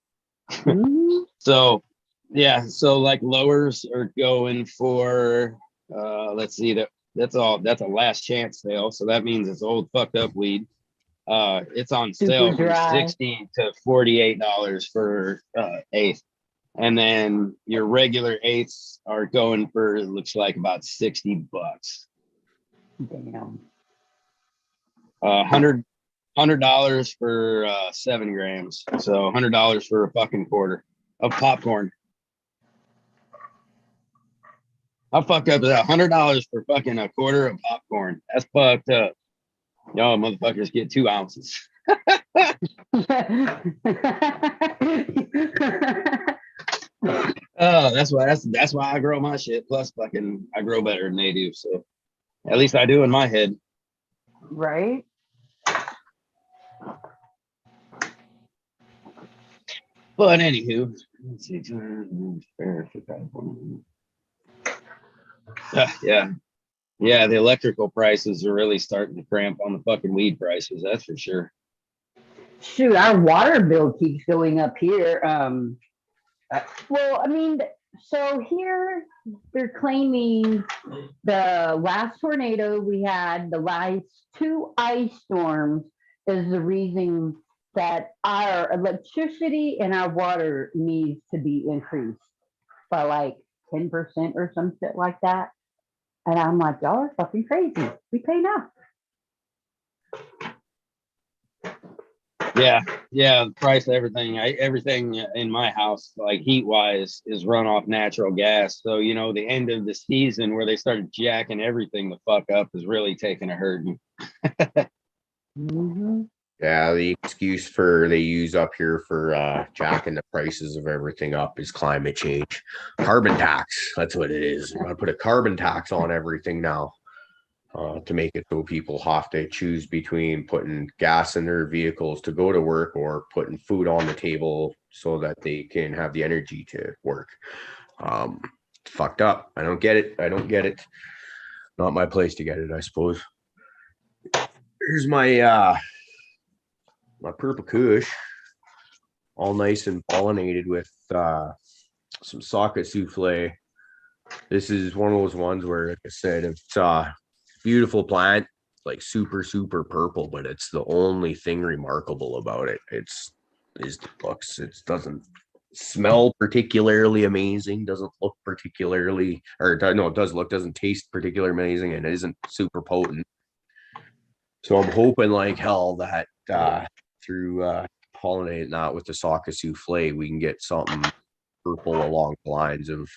Mhm. So yeah, so like lowers are going for let's see, that's a last chance sale. So that means it's old fucked up weed. It's on Super sale from dry. $60 to $48 for eighth. And then your regular eighths are going for, it looks like about $60. Damn. 100 for 7 grams. So $100 for a fucking quarter of popcorn. I fucked up that $100 for fucking a quarter of popcorn. That's fucked up. Y'all motherfuckers get 2 ounces. Oh, that's why I grow my shit. Plus, fucking, I grow better than they do. So at least I do in my head. Right? But anywho, let's see. Yeah, yeah. The electrical prices are really starting to cramp on the fucking weed prices. That's for sure. Shoot, our water bill keeps going up here. Well, I mean, so here they're claiming the last tornado we had, the last 2 ice storms is the reason that our electricity and our water needs to be increased by like 10% or some shit like that. And I'm like, y'all are fucking crazy. We pay enough. Yeah, the price of everything. Everything in my house, like heat wise, is run off natural gas. So the end of the season where they started jacking everything the fuck up is really taking a hurting. Mm-hmm. Yeah, the excuse they use up here for jacking the prices of everything up is climate change. Carbon tax, that's what it is. We're gonna put a carbon tax on everything now to make it so people have to choose between putting gas in their vehicles to go to work or putting food on the table so that they can have the energy to work. Fucked up. I don't get it. Not my place to get it, I suppose. Here's my purple kush, all nice and pollinated with some socket souffle. This is one of those ones where, like I said, it's beautiful plant, like super, super purple, but it's the only thing remarkable about it. Is the looks. It doesn't smell particularly amazing, doesn't look particularly, or no, it doesn't taste particularly amazing, and it isn't super potent. So I'm hoping like hell that through pollinating that with the socket souffle, we can get something purple along the lines of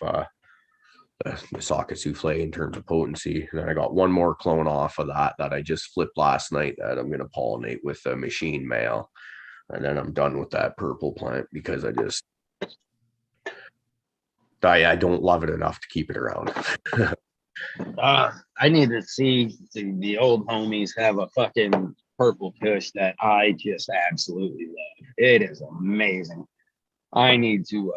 the socket souffle in terms of potency. And then I got one more clone off of that I just flipped last night that I'm going to pollinate with a machine male. And then I'm done with that purple plant because I don't love it enough to keep it around. I need to see the old homies have a fucking purple kush that I just absolutely love. It is amazing. I need to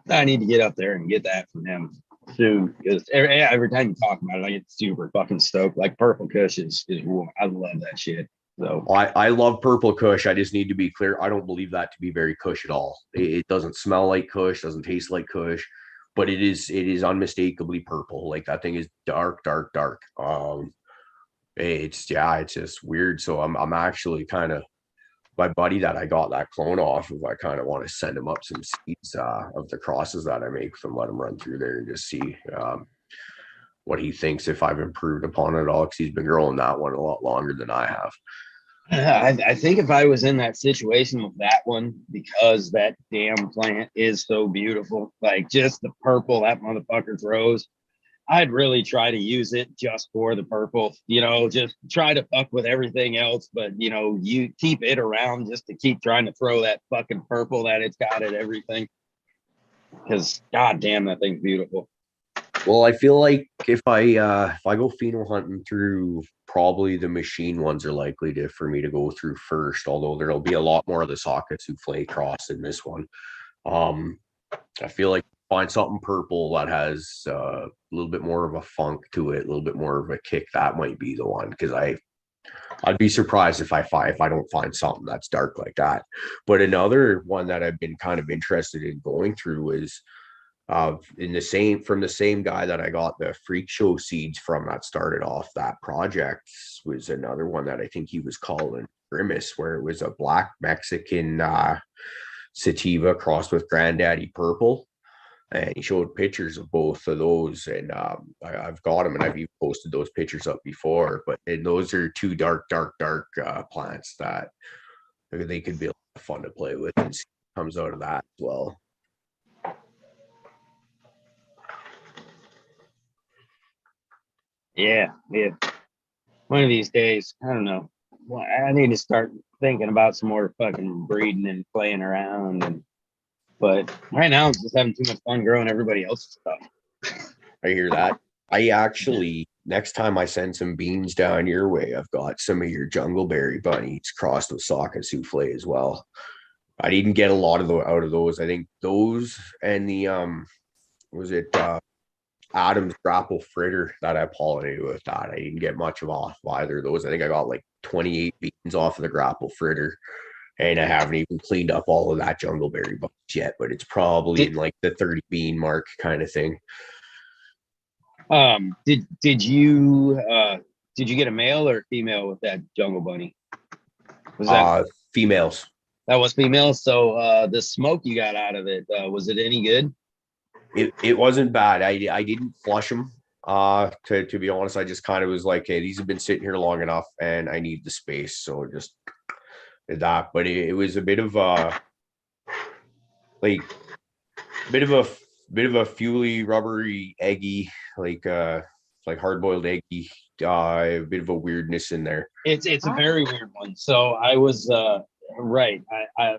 get up there and get that from him soon, because every time you talk about it, I get super fucking stoked. Like purple kush is I love that shit. So I love purple kush. I just need to be clear. I don't believe that to be very kush at all. It doesn't smell like kush, doesn't taste like kush, but it is unmistakably purple. Like that thing is dark, dark, dark. It's just weird. So I'm actually kind of, my buddy that I got that clone off of, I kind of want to send him up some seeds of the crosses that I make with him, let him run through there and just see what he thinks, if I've improved upon it all, because he's been growing that one a lot longer than I have. I think if I was in that situation with that one, because that damn plant is so beautiful, like just the purple that motherfucker throws, I'd really try to use it just for the purple, just try to fuck with everything else. But, you keep it around just to keep trying to throw that fucking purple that it's got at everything. Because, goddamn, that thing's beautiful. Well, I feel like if I go pheno hunting through, probably the machine ones are likely for me to go through first, although there'll be a lot more of the socket souffle cross in this one. I feel like find something purple that has a little bit more of a funk to it, a little bit more of a kick. That might be the one, because I'd be surprised if I don't find something that's dark like that. But another one that I've been kind of interested in going through is from the same guy that I got the freak show seeds from that started off that project, was another one that I think he was calling Grimace, where it was a black Mexican sativa crossed with Granddaddy Purple. And he showed pictures of both of those, and I've got them, and I've even posted those pictures up before. And those are two dark plants that they could be a lot of fun to play with, and see what comes out of that as well. Yeah. One of these days, I don't know. Well, I need to start thinking about some more fucking breeding and playing around. But right now, I'm just having too much fun growing everybody else's stuff. I hear that. I actually, next time I send some beans down your way, I've got some of your jungleberry bunnies crossed with socket souffle as well. I didn't get a lot of out of those. I think those and the was it Adam's grapple fritter that I pollinated with that. I didn't get much of off either of those. I think I got like 28 beans off of the grapple fritter. And I haven't even cleaned up all of that jungleberry bunch yet, but it's probably in like the 30 bean mark kind of thing. Did you get a male or female with that jungle bunny? Was that Females. that was female? So the smoke you got out of it, was it any good? It wasn't bad. I didn't flush them. To be honest, I just kind of was like, hey, these have been sitting here long enough, and I need the space, so just did that. But it was a bit of a like bit of a fuely, rubbery, eggy, like hard boiled eggy. A bit of a weirdness in there. It's a very weird one. So I was right.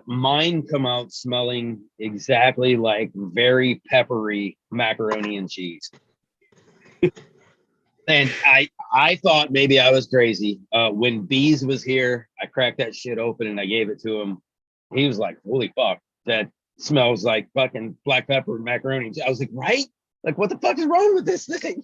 Mine come out smelling exactly like very peppery macaroni and cheese. And I thought maybe I was crazy. When Bees was here, I cracked that shit open and I gave it to him. He was like, "Holy fuck, that smells like fucking black pepper and macaroni." I was like, "Right? Like, what the fuck is wrong with this thing?"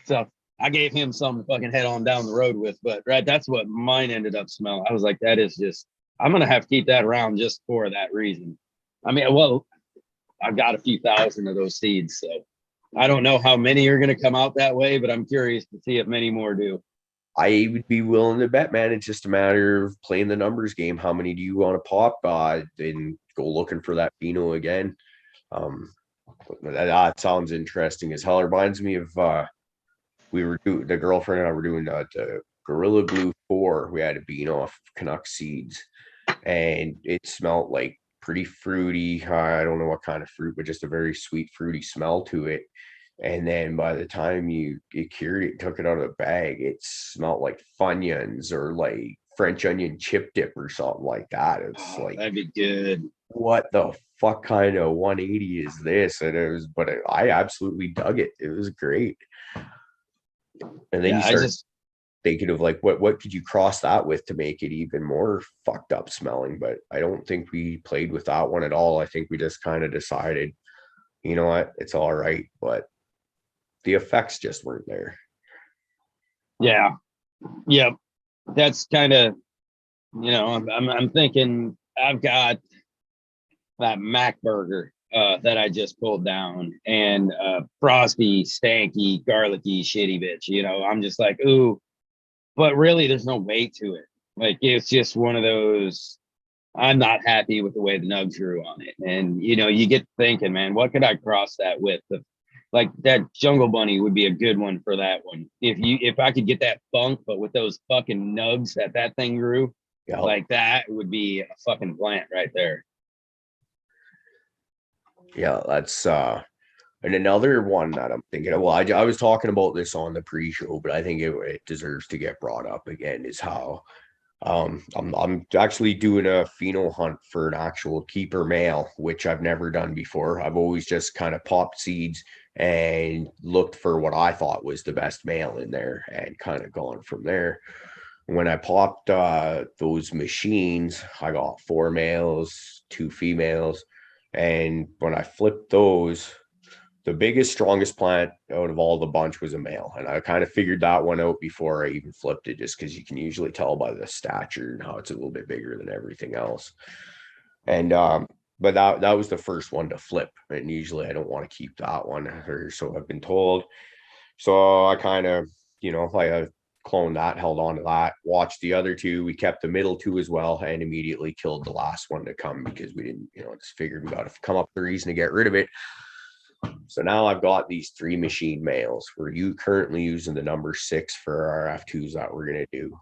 So I gave him some to fucking head on down the road with. But right, that's what mine ended up smelling. I was like, "That is just. I'm gonna have to keep that around just for that reason." I mean, well, I've got a few thousand of those seeds, so I don't know how many are going to come out that way, but I'm curious to see if many more do. I would be willing to bet, man. It's just a matter of playing the numbers game. How many do you want to pop? And go looking for that Beano again. That sounds interesting as hell. It reminds me of we were doing the girlfriend and I were doing the Gorilla Glue 4. We had a Beano off Canuck seeds, and it smelled like pretty fruity. I don't know what kind of fruit, but just a very sweet, fruity smell to it. And then by the time you cured it, took it out of the bag, it smelled like Funyuns or like French onion chip dip or something like that. It's like, That'd be good. what the fuck kind of 180 is this? And it was, but I absolutely dug it. It was great. And then Yeah, you I start just thinking of like, what could you cross that with to make it even more fucked up smelling? But I don't think we played with that one at all. I think we just kind of decided, you know what, it's all right, but the effects just weren't there. yeah, yeah. That's kind of I'm thinking I've got that Mac burger that I just pulled down and frosty, stanky, garlicky, shitty bitch. I'm just like, ooh, but really, there's no weight to it. Like it's just one of those. I'm not happy with the way the nugs grew on it, and you get thinking, man, what could I cross that with? Like that jungle bunny would be a good one for that one. If I could get that funk, but with those fucking nugs that thing grew, Yeah. like that would be a fucking plant right there. Yeah, that's and another one that I'm thinking of, well, I was talking about this on the pre-show, but I think it deserves to get brought up again, is how I'm actually doing a pheno hunt for an actual keeper male, which I've never done before. I've always just kind of popped seeds and looked for what I thought was the best male in there and kind of gone from there. When I popped those machines, I got 4 males, 2 females. And when I flipped those, the biggest, strongest plant out of all the bunch was a male. And I kind of figured that one out before I even flipped it, just because you can usually tell by the stature and how it's a little bit bigger than everything else. And but that was the first one to flip. And usually I don't want to keep that one, or so I've been told. So I kind of, I cloned that, held on to that, watched the other 2. We kept the middle 2 as well, and immediately killed the last one to come because we didn't, just figured we got to come up with a reason to get rid of it. So now I've got these 3 machine males. We're currently using the number 6 for our F2s that we're going to do.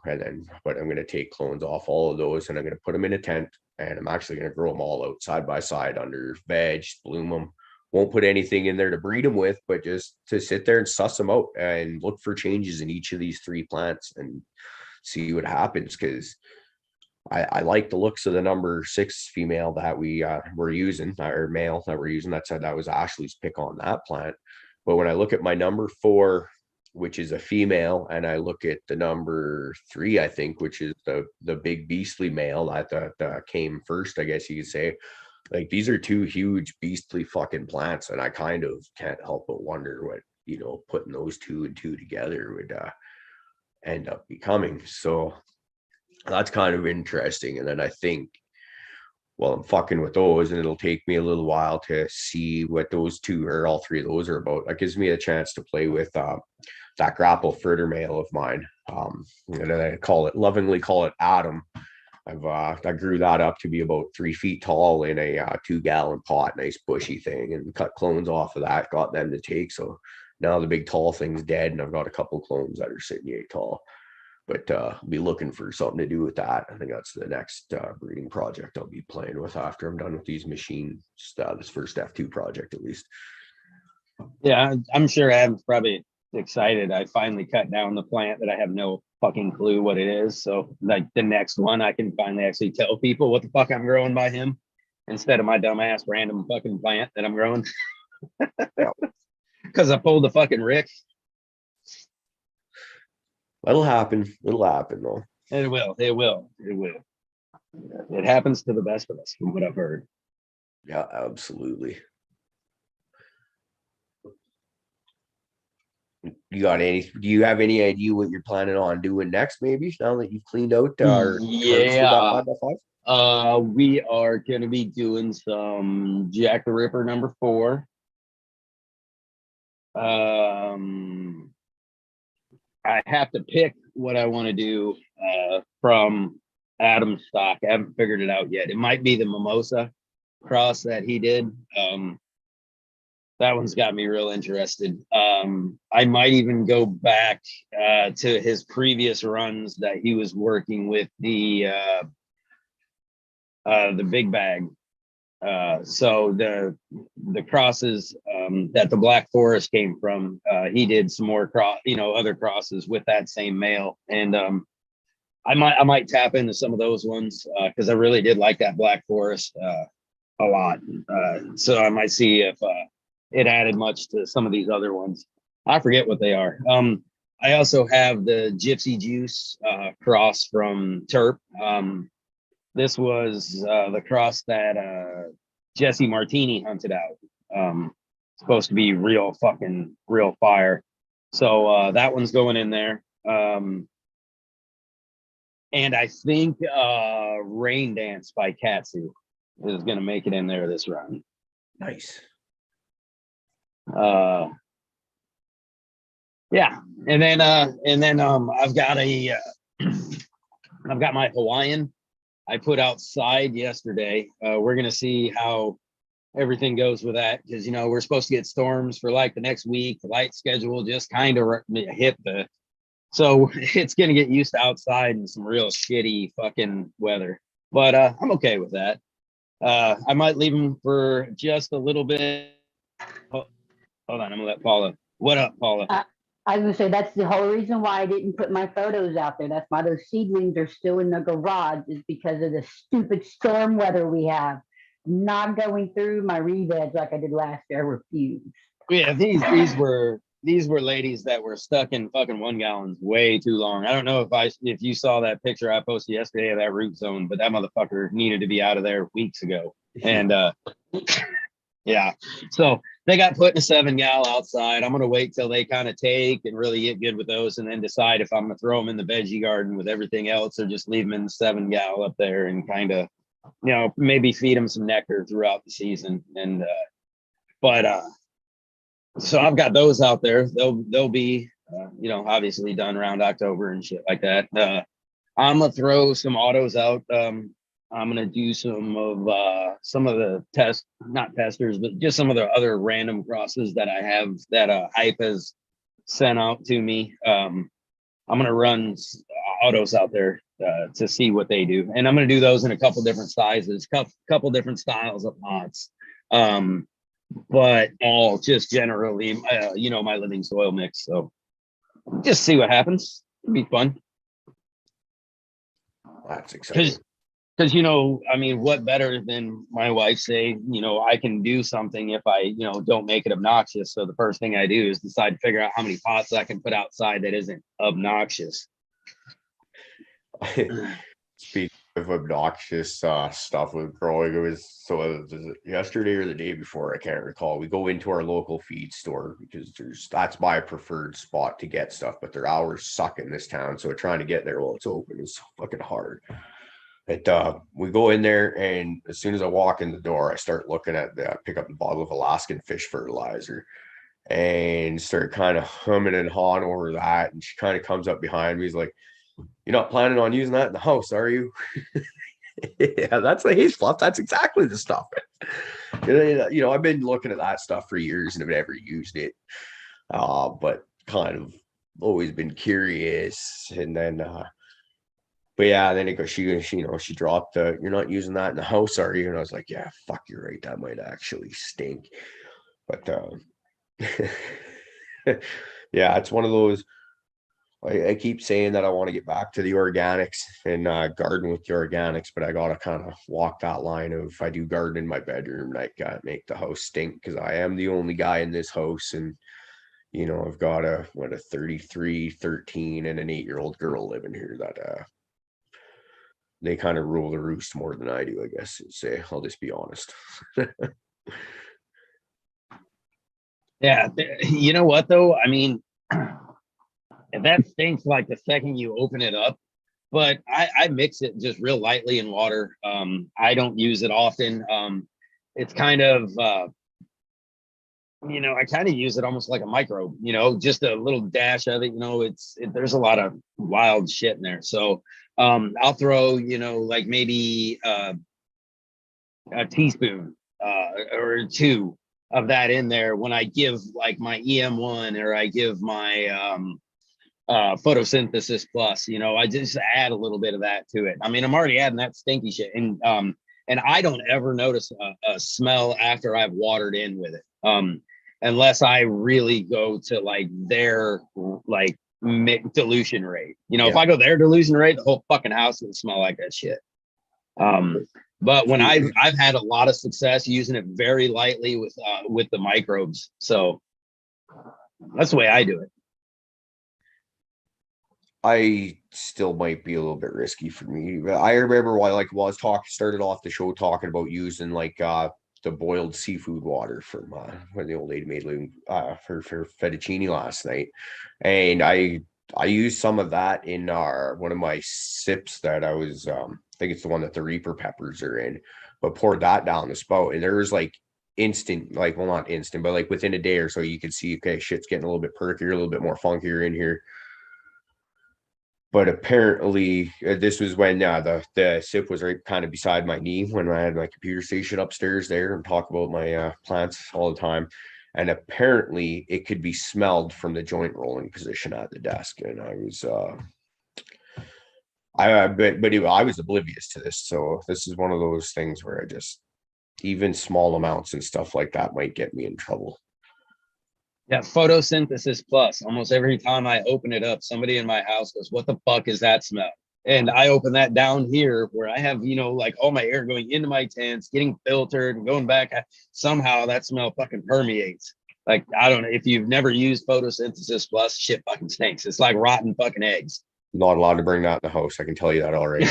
But I'm going to take clones off all of those and I'm going to put them in a tent, and I'm actually going to grow them all out side by side under veg, bloom them. Won't put anything in there to breed them with, but just to sit there and suss them out and look for changes in each of these 3 plants and see what happens. Because I like the looks of the number 6 female that we were using, or male that we're using. That was Ashley's pick on that plant. But when I look at my number 4, which is a female, and I look at the number 3, I think, which is the big beastly male that came first, I guess you could say. Like, these are 2 huge beastly fucking plants, and I kind of can't help but wonder what putting those 2 and 2 together would end up becoming. So that's kind of interesting. And then I think, well, I'm fucking with those, and it'll take me a little while to see what those 2 or all 3 of those are about. That gives me a chance to play with that grapple fritter male of mine. And I lovingly call it Adam. I grew that up to be about 3 feet tall in a 2 gallon pot, nice bushy thing, and cut clones off of that, got them to take. So now the big tall thing's dead, and I've got a couple clones that are sitting 8 tall. But I'll be looking for something to do with that. I think that's the next breeding project I'll be playing with after I'm done with these machines. This first F2 project, at least. Yeah, I'm sure Adam's probably excited. I finally cut down the plant that I have no fucking clue what it is. So like the next one, I can finally actually tell people what the fuck I'm growing by him instead of my dumbass random fucking plant that I'm growing. Because I pulled the fucking Rick. It'll happen. It'll happen though. It will. It will. It will. It happens to the best of us, from what I've heard. Yeah, absolutely. You got any? Do you have any idea what you're planning on doing next? Maybe now that you've cleaned out or harvested that 5x5? We are going to be doing some Jack the Ripper number 4. I have to pick what I want to do from Adam's stock. I haven't figured it out yet. It might be the Mimosa cross that he did. That one's got me real interested. I might even go back to his previous runs that he was working with the big bag. So the crosses that the Black Forest came from, he did some more other crosses with that same male, and I might tap into some of those ones because I really did like that Black Forest a lot. So I might see if it added much to some of these other ones. I forget what they are. I also have the Gypsy Juice cross from Terp. This was the cross that Jesse Martini hunted out. Supposed to be real fire. So that one's going in there. And I think Rain Dance by Katsu is going to make it in there this round. Nice. Yeah, and then I've got my Hawaiian I put outside yesterday. We're gonna see how everything goes with that, because we're supposed to get storms for like the next week. The light schedule just kind of hit so it's gonna get used to outside and some real shitty fucking weather, but I'm okay with that. I might leave them for just a little bit. Hold on, I'm gonna let Paula. What up, Paula? I was gonna say that's the whole reason why I didn't put my photos out there. That's why those seedlings are still in the garage, is because of the stupid storm weather we have. Not going through my re-veg like I did last year. I refuse. Yeah, these were ladies that were stuck in fucking 1 gallons way too long. I don't know if you saw that picture I posted yesterday of that root zone, but that motherfucker needed to be out of there weeks ago. And yeah, so they got put in a 7-gal outside. I'm gonna wait till they kind of take and really get good with those, and then decide if I'm gonna throw them in the veggie garden with everything else, or just leave them in the 7-gal up there and kind of, maybe feed them some nectar throughout the season. And so I've got those out there. They'll be obviously done around October and shit like that. I'm gonna throw some autos out. I'm gonna do some of the not testers, but just some of the other random crosses that I have that Hype has sent out to me. I'm gonna run autos out there to see what they do, and I'm gonna do those in a couple different sizes, couple different styles of pots, but all just generally, my living soil mix. So just see what happens. It'll be fun. That's exciting. Because what better than my wife say, I can do something if I, don't make it obnoxious. So the first thing I do is decide to figure out how many pots I can put outside that isn't obnoxious. Speaking of obnoxious stuff with growing, was it yesterday or the day before? I can't recall. We go into our local feed store because that's my preferred spot to get stuff, but their hours suck in this town. So trying to get there while it's open is fucking hard. We go in there, and as soon as I walk in the door, I start looking at pick up the bottle of Alaskan fish fertilizer and start kind of humming and hawing over that. And she kind of comes up behind me. He's like, You're not planning on using that in the house, are you? Yeah, that's the haze fluff. That's exactly the stuff. I've been looking at that stuff for years and have never used it. But kind of always been curious. And then but yeah, then she dropped you're not using that in the house, are you? And I was like, yeah, fuck, you're right. That might actually stink. But yeah, it's one of those. I keep saying that I want to get back to the organics and garden with the organics, but I gotta kind of walk that line of if I do garden in my bedroom, I gotta make the house stink because I am the only guy in this house, and I've got a 33, 13, and an 8-year-old girl living here that they kind of rule the roost more than I do, I guess you'd say. I'll just be honest. Yeah, you know what though? I mean, that stinks like the second you open it up. But I mix it just real lightly in water. I don't use it often. It's kind of I kind of use it almost like a microbe. Just a little dash of it. There's a lot of wild shit in there. So I'll throw like maybe a teaspoon or two of that in there when I give like my EM1 or I give my photosynthesis plus. I just add a little bit of that to it. I mean, I'm already adding that stinky shit, and I don't ever notice a smell after I've watered in with it, unless I really go to like their like dilution rate. If I go their dilution rate, the whole fucking house will smell like that shit. But when I've had a lot of success using it very lightly with the microbes, so that's the way I do it. I still might be a little bit risky for me. I remember why, like, started off the show talking about using like the boiled seafood water from when the old lady made for fettuccine last night, and I used some of that in one of my sips that I was I think it's the one that the Reaper peppers are in, but poured that down the spout, and there was like instant, like, well, not instant, but like within a day or so, you could see, okay, shit's getting a little bit perkier, a little bit more funkier in here. But apparently, this was when the sip was right kind of beside my knee when I had my computer station upstairs there and talk about my plants all the time. And apparently, it could be smelled from the joint rolling position at the desk. And I was, I was oblivious to this. So this is one of those things where even small amounts and stuff like that might get me in trouble. Yeah, photosynthesis plus. Almost every time I open it up, somebody in my house goes, "What the fuck is that smell?" And I open that down here where I have, like all my air going into my tents, getting filtered and going back. Somehow that smell fucking permeates. Like, I don't know if you've never used photosynthesis plus, shit fucking stinks. It's like rotten fucking eggs. Not allowed to bring that in the house. I can tell you that already.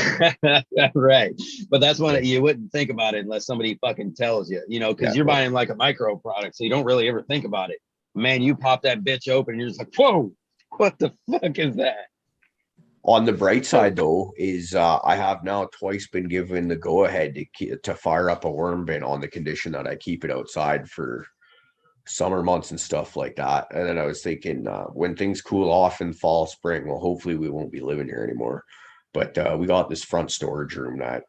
Right. But that's one that you wouldn't think about it unless somebody fucking tells you, because you're buying like a micro product. So you don't really ever think about it. Man, you pop that bitch open and you're just like, whoa, what the fuck is that? On the bright side, though, is I have now twice been given the go-ahead to fire up a worm bin on the condition that I keep it outside for summer months and stuff like that. And then I was thinking, when things cool off in fall, spring, well, hopefully we won't be living here anymore. But we got this front storage room that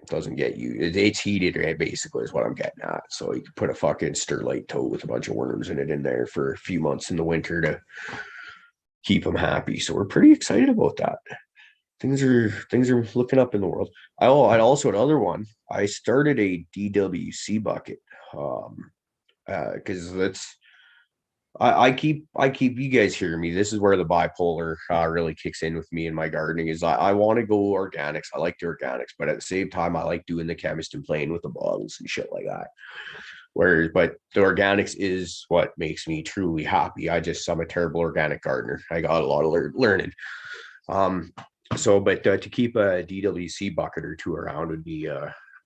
doesn't get used. It's heated, right? Basically, is what I'm getting at. So you can put a fucking Sterlite toad with a bunch of worms in it in there for a few months in the winter to keep them happy. So we're pretty excited about that. Things are looking up in the world. I'd also another one. I started a DWC bucket. Because I keep you guys hearing me. This is where the bipolar really kicks in with me in my gardening. Is I want to go organics. I like the organics, but at the same time, I like doing the chemist and playing with the bottles and shit like that. But the organics is what makes me truly happy. I'm a terrible organic gardener. I got a lot of learning. But to keep a DWC bucket or two around would be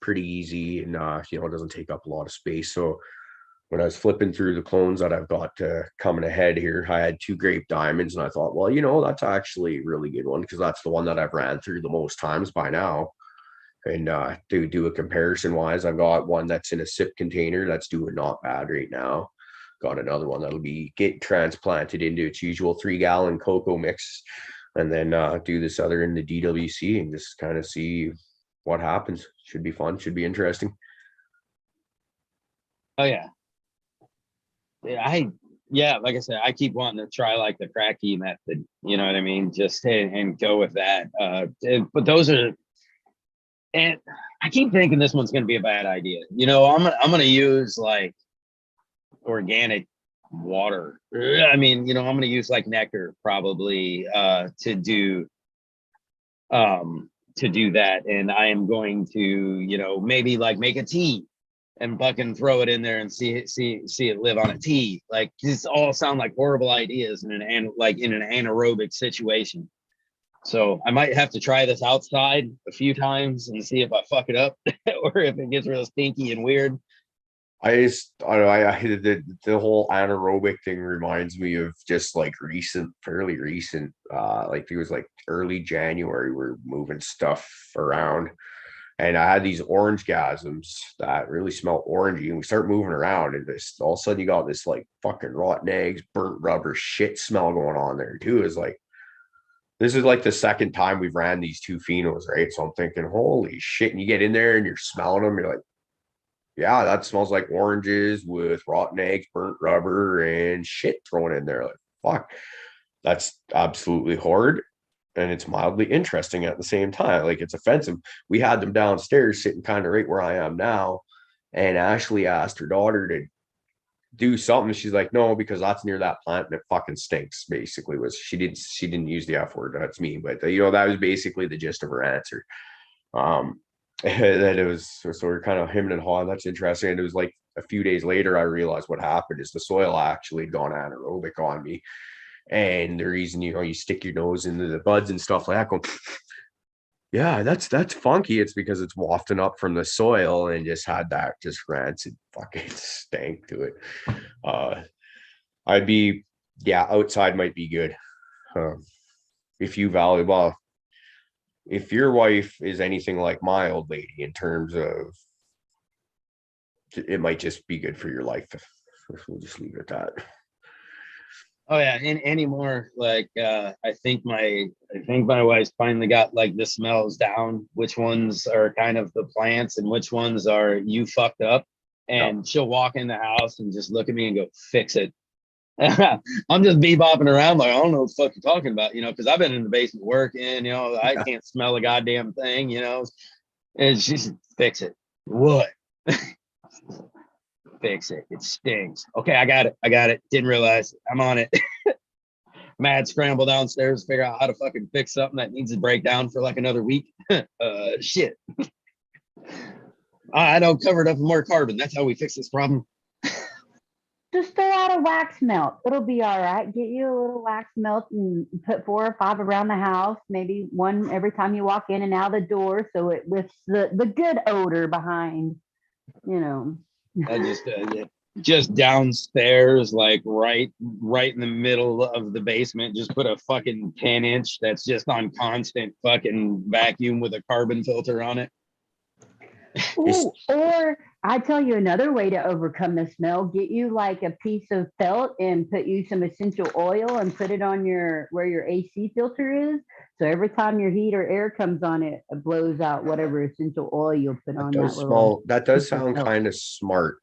pretty easy, and it doesn't take up a lot of space. So when I was flipping through the clones that I've got coming ahead here, I had 2 grape diamonds, and I thought, well, that's actually a really good one because that's the one that I've ran through the most times by now. And to do a comparison wise, I've got one that's in a sip container that's doing not bad right now. Got another one that'll get transplanted into its usual 3-gallon cocoa mix and then do this other in the DWC and just kind of see what happens. Should be fun. Should be interesting. Oh yeah. Yeah, like I said, I keep wanting to try like the cracky method, you know what I mean? Just and go with that. But those are, and I keep thinking this one's gonna be a bad idea. You know, I'm gonna use like organic water. I mean, you know, I'm gonna use like nectar probably to do that. And I am going to, you know, maybe like make a tea and fucking throw it in there and see it live on a tea. Like these all sound like horrible ideas in an anaerobic situation. So I might have to try this outside a few times and see if I fuck it up or if it gets real stinky and weird. I don't know. The whole anaerobic thing reminds me of just like fairly recent. Like it was like early January. We're moving stuff around, and I had these orange gasms that really smelled orangey. And we start moving around, and this all of a sudden you got this like fucking rotten eggs, burnt rubber, shit smell going on there too. Is like this is like the second time we've ran these two phenos, right? So I'm thinking, holy shit! And you get in there and you're smelling them. You're like, yeah, that smells like oranges with rotten eggs, burnt rubber, and shit thrown in there. Like, fuck, that's absolutely horrid. And it's mildly interesting at the same time. Like, it's offensive. We had them downstairs sitting kind of right where I am now. And Ashley asked her daughter to do something. She's like, no, because that's near that plant and it fucking stinks. Basically, was she didn't use the F word. That's me, but you know that was basically the gist of her answer. That it was so we're kind of him and hawing. That's interesting. And it was like a few days later, I realized what happened is the soil actually had gone anaerobic on me. And the reason, you know, you stick your nose into the buds and stuff like that, going, yeah, that's funky. It's because it's wafting up from the soil and just had that just rancid fucking stank to it. Uh, I'd be, yeah, outside might be good. If you value, well, if your wife is anything like my old lady in terms of it might just be good for your life. We'll just leave it at that. Oh yeah, and anymore like I think my wife's finally got like the smells down, which ones are kind of the plants and which ones are you fucked up. Yeah. And she'll walk in the house and just look at me and go, fix it. I'm just bebopping around like I don't know what the fuck you're talking about, you know, because I've been in the basement working, you know, I can't smell a goddamn thing, you know. And she's fix it. What? Fix it. It stings. Okay, I got it. Didn't realize I'm on it. Mad scramble downstairs to figure out how to fucking fix something that needs to break down for like another week. Shit. I don't cover it up with more carbon. That's how we fix this problem. Just throw out a wax melt. It'll be all right. Get you a little wax melt and put 4 or 5 around the house, maybe one every time you walk in and out of the door, so it lifts the good odor behind, you know. I just downstairs, like right in the middle of the basement, just put a fucking 10-inch that's just on constant fucking vacuum with a carbon filter on it. Ooh, or I tell you another way to overcome the smell. Get you like a piece of felt and put you some essential oil and put it on your where your AC filter is. So every time your heat or air comes on, it blows out whatever essential oil you'll put on that little. That does sound kind of smart.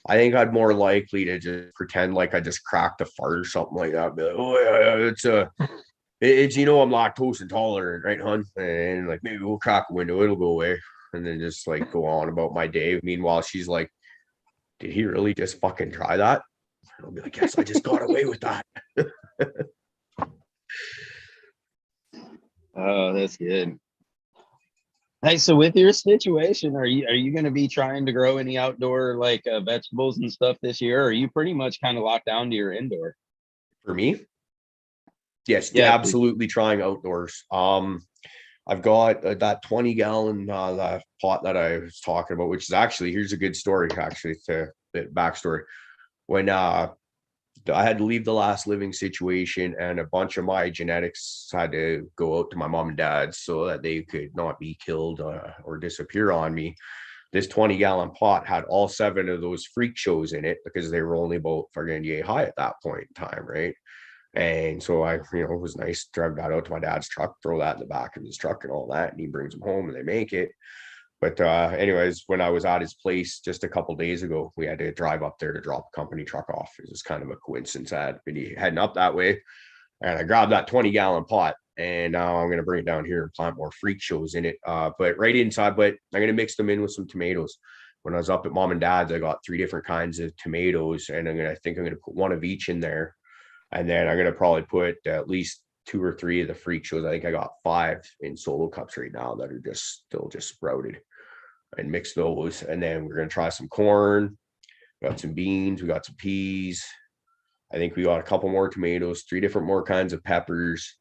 I think I'd more likely to just pretend like I just cracked a fart or something like that. Be like, oh yeah, it's you know I'm lactose intolerant, right, hon? And like maybe we'll crack a window, it'll go away, and then just like go on about my day. Meanwhile, she's like, "Did he really just fucking try that?" And I'll be like, "Yes, I just got away with that." Oh, that's good. Hey, so with your situation, are you going to be trying to grow any outdoor like vegetables and stuff this year? Or are you pretty much kind of locked down to your indoor? For me, yes, Yeah, absolutely trying outdoors. I've got that 20-gallon pot that I was talking about, which is actually here's a good story. Actually, to the backstory when I had to leave the last living situation, and a bunch of my genetics had to go out to my mom and dad so that they could not be killed or disappear on me. This 20-gallon pot had all 7 of those freak shows in it because they were only about fucking yay high at that point in time, right? And so I, it was nice to drive that out to my dad's truck, throw that in the back of his truck and all that. And he brings them home and they make it. But anyways, when I was at his place just a couple days ago, we had to drive up there to drop a company truck off. It was kind of a coincidence. I had been heading up that way and I grabbed that 20-gallon pot and now I'm going to bring it down here and plant more freak shows in it. But right inside, but I'm going to mix them in with some tomatoes. When I was up at mom and dad's, I got 3 different kinds of tomatoes and I think I'm going to put one of each in there. And then I'm going to probably put at least 2 or 3 of the freak shows. I think I got 5 in solo cups right now that are still sprouted, and mix those. And then we're going to try some corn. We got some beans. We got some peas. I think we got a couple more tomatoes, 3 different more kinds of peppers.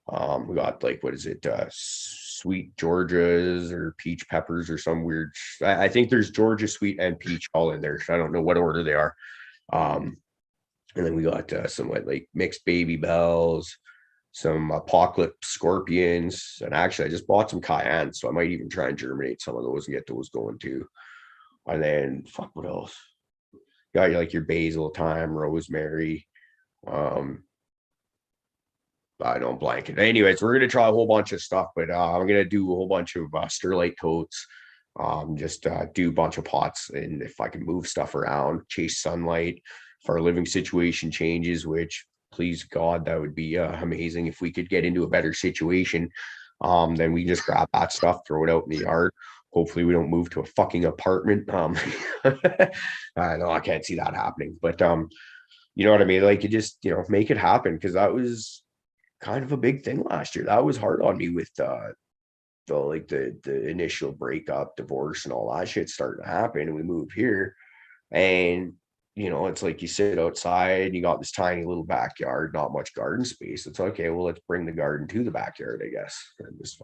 We got like, what is it? Sweet Georgias or peach peppers or some weird. I think there's Georgia sweet and peach all in there. So I don't know what order they are. And then we got some like mixed baby bells, some apocalypse scorpions, and actually I just bought some cayenne, so I might even try and germinate some of those and get those going too. And then fuck, what else? Got like your basil, thyme, rosemary. I don't blanket. Anyways, we're gonna try a whole bunch of stuff, but I'm gonna do a whole bunch of Sterlite totes. Just do a bunch of pots, and if I can move stuff around, chase sunlight. If our living situation changes, which please God, that would be amazing if we could get into a better situation. Then we just grab that stuff, throw it out in the yard. Hopefully we don't move to a fucking apartment. I know I can't see that happening, but you know what I mean? Like, you just, make it happen, because that was kind of a big thing last year. That was hard on me with the initial breakup, divorce, and all that shit starting to happen. And we moved here, and it's like you sit outside, you got this tiny little backyard, not much garden space. It's okay, well, let's bring the garden to the backyard, I guess, and just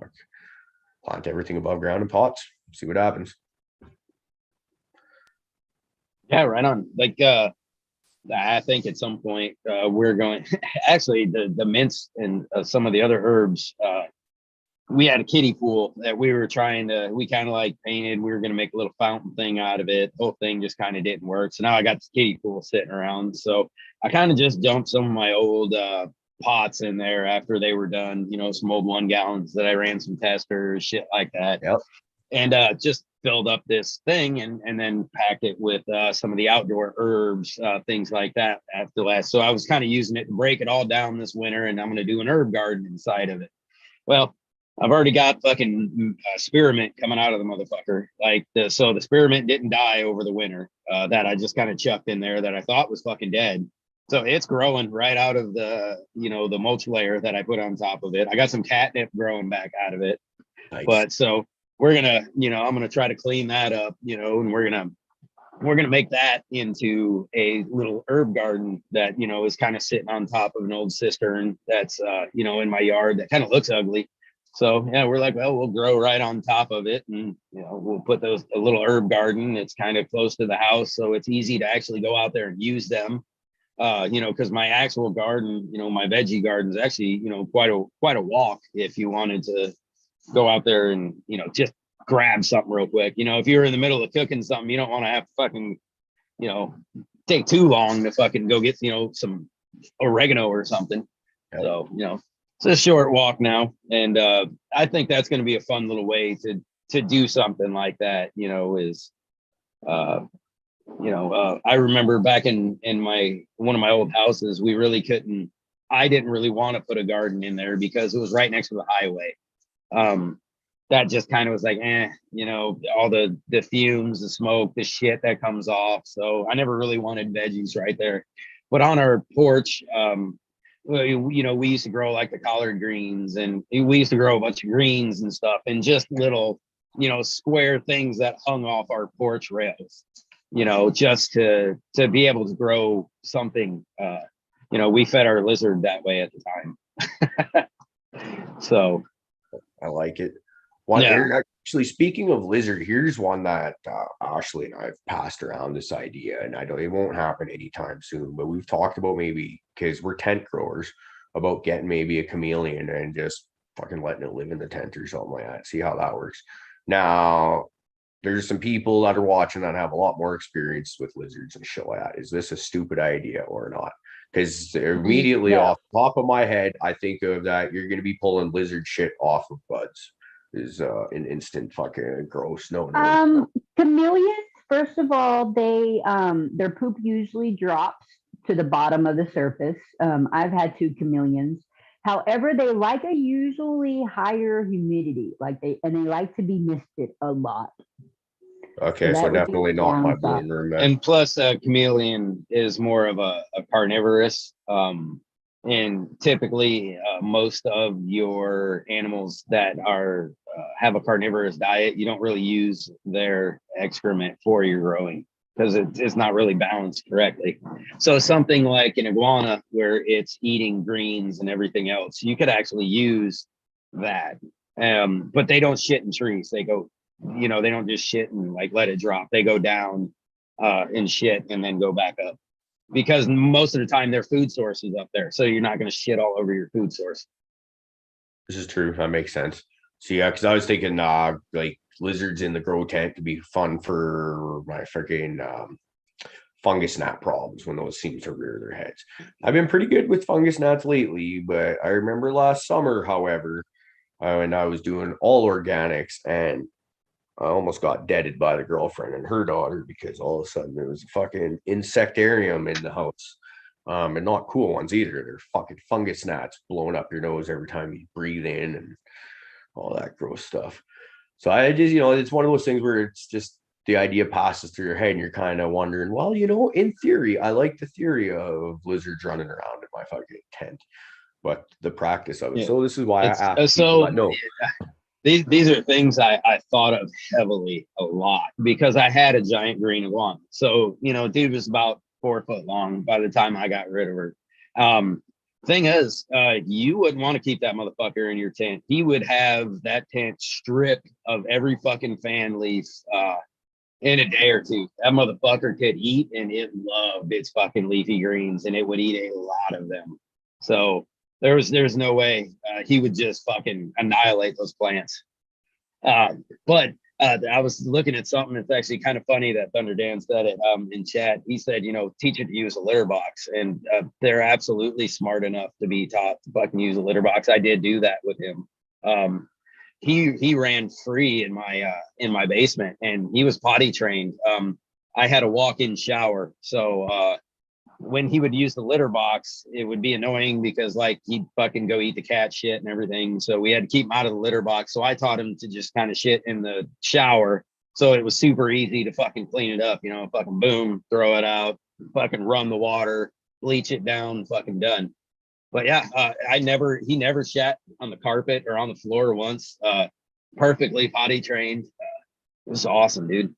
plant everything above ground in pots, see what happens. Yeah, right on. Like, I think at some point we're going. Actually, the mints and some of the other herbs. We had a kiddie pool that we were we kind of like painted. We were going to make a little fountain thing out of it. The whole thing just kind of didn't work. So now I got this kiddie pool sitting around. So I kind of just dumped some of my old pots in there after they were done, some old 1 gallons that I ran some testers, shit like that. Yep. And just filled up this thing and then packed it with some of the outdoor herbs, things like that after last. So I was kind of using it to break it all down this winter, and I'm going to do an herb garden inside of it. Well, I've already got fucking spearmint coming out of the motherfucker. So the spearmint didn't die over the winter that I just kind of chucked in there that I thought was fucking dead. So it's growing right out of the mulch layer that I put on top of it. I got some catnip growing back out of it. Nice. But so we're gonna, I'm gonna try to clean that up, and we're gonna make that into a little herb garden that is kind of sitting on top of an old cistern that's in my yard that kind of looks ugly. So yeah, we're like, well, we'll grow right on top of it, and we'll put a little herb garden. It's kind of close to the house, so it's easy to actually go out there and use them. Because my actual garden, my veggie garden is actually, quite a walk if you wanted to go out there and just grab something real quick. If you're in the middle of cooking something, you don't want to have to fucking take too long to fucking go get some oregano or something. Yep. So it's a short walk now, and I think that's going to be a fun little way to do something like that. I remember back in one of my old houses, we really couldn't. I didn't really want to put a garden in there because it was right next to the highway. That just kind of was like, all the fumes, the smoke, the shit that comes off. So I never really wanted veggies right there. But on our porch, we used to grow like the collard greens, and we used to grow a bunch of greens and stuff, and just little, square things that hung off our porch rails, just to be able to grow something. We fed our lizard that way at the time. So I like it. Actually, speaking of lizard, here's one that Ashley and I have passed around this idea, and I know it won't happen anytime soon, but we've talked about maybe, because we're tent growers, about getting maybe a chameleon and just fucking letting it live in the tent or something like that. See how that works. Now, there's some people that are watching that have a lot more experience with lizards and shit like that. Is this a stupid idea or not? Because immediately Yeah. off the top of my head, I think of that you're going to be pulling lizard shit off of buds. Is an instant fucking gross no. Chameleons, first of all, their poop usually drops to the bottom of the surface. I've had two chameleons. However, they like a usually higher humidity, they like to be misted a lot. So Okay, so that would be definitely the not my downside. bloom room then. And plus, chameleon is more of a carnivorous. And typically, most of your animals that are have a carnivorous diet, you don't really use their excrement for your growing because it's not really balanced correctly. So something like an iguana, where it's eating greens and everything else, you could actually use that. But they don't shit in trees. They go, they don't just shit and like let it drop. They go down and shit and then go back up, because most of the time their food source is up there. So you're not going to shit all over your food source. This is true. That makes sense. So yeah, because I was thinking like lizards in the grow tent could be fun for my freaking fungus gnat problems when those seem to rear their heads. I've been pretty good with fungus gnats lately, but I remember last summer, however, when I was doing all organics, and I almost got deaded by the girlfriend and her daughter because all of a sudden there was a fucking insectarium in the house. And not cool ones either. They're fucking fungus gnats blowing up your nose every time you breathe in and all that gross stuff. So I just, it's one of those things where it's just the idea passes through your head and you're kind of wondering, well, in theory, I like the theory of lizards running around in my fucking tent, but the practice of it. Yeah. So this is why I It's, ask people that know. These are things I thought of heavily a lot because I had a giant green iguana. So, dude was about 4 foot long by the time I got rid of her. Thing is, you wouldn't want to keep that motherfucker in your tent. He would have that tent stripped of every fucking fan leaf in a day or two. That motherfucker could eat, and it loved its fucking leafy greens, and it would eat a lot of them. So there's no way he would just fucking annihilate those plants. But I was looking at something that's actually kind of funny that Thunder Dan said it in chat. He said, teach it to use a litter box, and they're absolutely smart enough to be taught to fucking use a litter box. I did do that with him. He ran free in my basement, and he was potty trained. I had a walk-in shower, so when he would use the litter box, it would be annoying because like he'd fucking go eat the cat shit and everything. So we had to keep him out of the litter box. So I taught him to just kind of shit in the shower. So it was super easy to fucking clean it up, fucking boom, throw it out, fucking run the water, bleach it down, fucking done. But yeah, he never shat on the carpet or on the floor once. Perfectly potty trained. It was awesome, dude.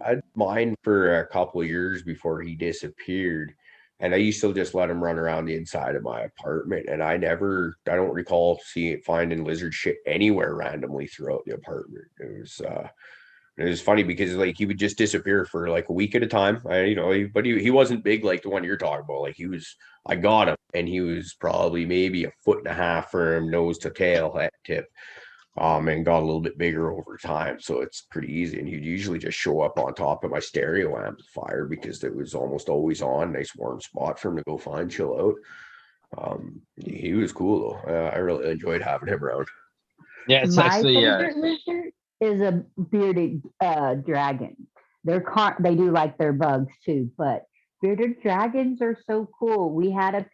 I had mine for a couple of years before he disappeared. And I used to just let him run around the inside of my apartment. And I don't recall finding lizard shit anywhere randomly throughout the apartment. It was funny because like he would just disappear for like a week at a time. But he wasn't big like the one you're talking about. Like I got him and he was probably maybe a foot and a half from nose to tail at tip. And got a little bit bigger over time. So it's pretty easy. And he'd usually just show up on top of my stereo amplifier because it was almost always on. Nice warm spot for him to go find, chill out. He was cool though. I really enjoyed having him around. Yeah, it's My actually favorite lizard is a bearded dragon. They do like their bugs too, but bearded dragons are so cool. We had a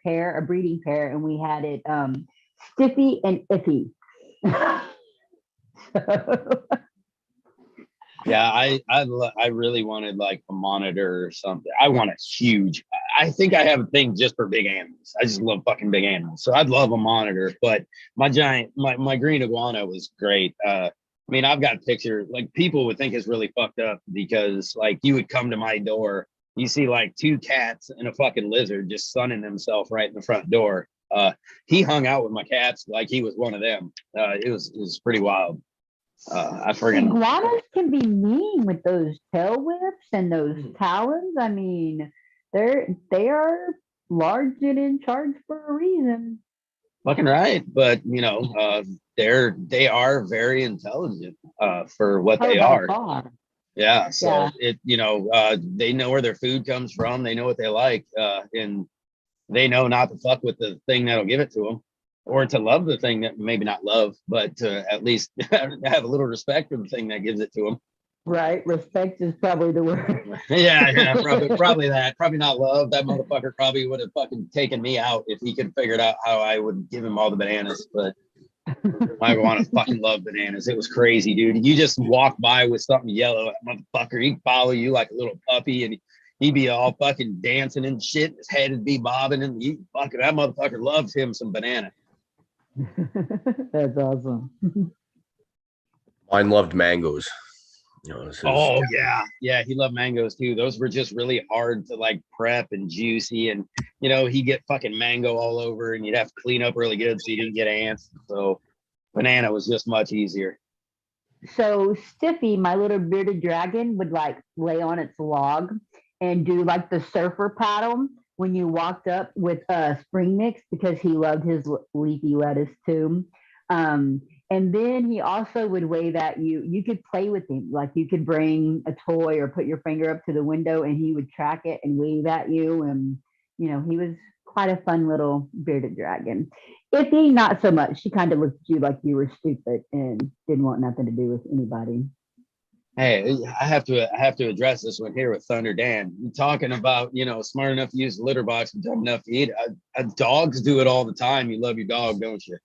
breeding pair, and we had it Stiffy and Iffy. Yeah, I really wanted like a monitor or something. I want a huge. I think I have a thing just for big animals. I just love fucking big animals. So I'd love a monitor. But my green iguana was great. I mean, I've got pictures. Like people would think it's really fucked up because like you would come to my door, you see like two cats and a fucking lizard just sunning themselves right in the front door. He hung out with my cats like he was one of them. It was pretty wild. I forget. Iguanas can be mean with those tail whips and those talons. I mean, they are large and in charge for a reason. Fucking right, but they are very intelligent for what they by are. far. Yeah, so Yeah. they know where their food comes from. They know what they like, and they know not to fuck with the thing that'll give it to them, or to love the thing that maybe not love, but to at least have a little respect for the thing that gives it to them. Right. Respect is probably the word. Yeah, probably that. Probably not love. That motherfucker probably would have fucking taken me out if he could figured out how I would give him all the bananas. But I want to fucking love bananas. It was crazy, dude. You just walk by with something yellow, that motherfucker, he'd follow you like a little puppy, and he'd be all fucking dancing and shit. His head would be bobbing, and fucking that motherfucker loves him some banana. That's awesome. Mine loved mangoes. You know, Oh yeah, he loved mangoes too. Those were just really hard to like prep and juicy, and he'd get fucking mango all over, and you'd have to clean up really good so you didn't get ants. So banana was just much easier. So Stiffy, my little bearded dragon, would like lay on its log and do like the surfer paddle when you walked up with spring mix because he loved his leafy lettuce too. Um, and then he also would wave at you. You could play with him, like you could bring a toy or put your finger up to the window, and he would track it and wave at you. And he was quite a fun little bearded dragon. Iffy, not so much. She kind of looked at you like you were stupid and didn't want nothing to do with anybody. Hey, I have to address this one here with Thunder Dan. You're talking about smart enough to use the litter box and dumb enough to eat. Dogs do it all the time. You love your dog, don't you?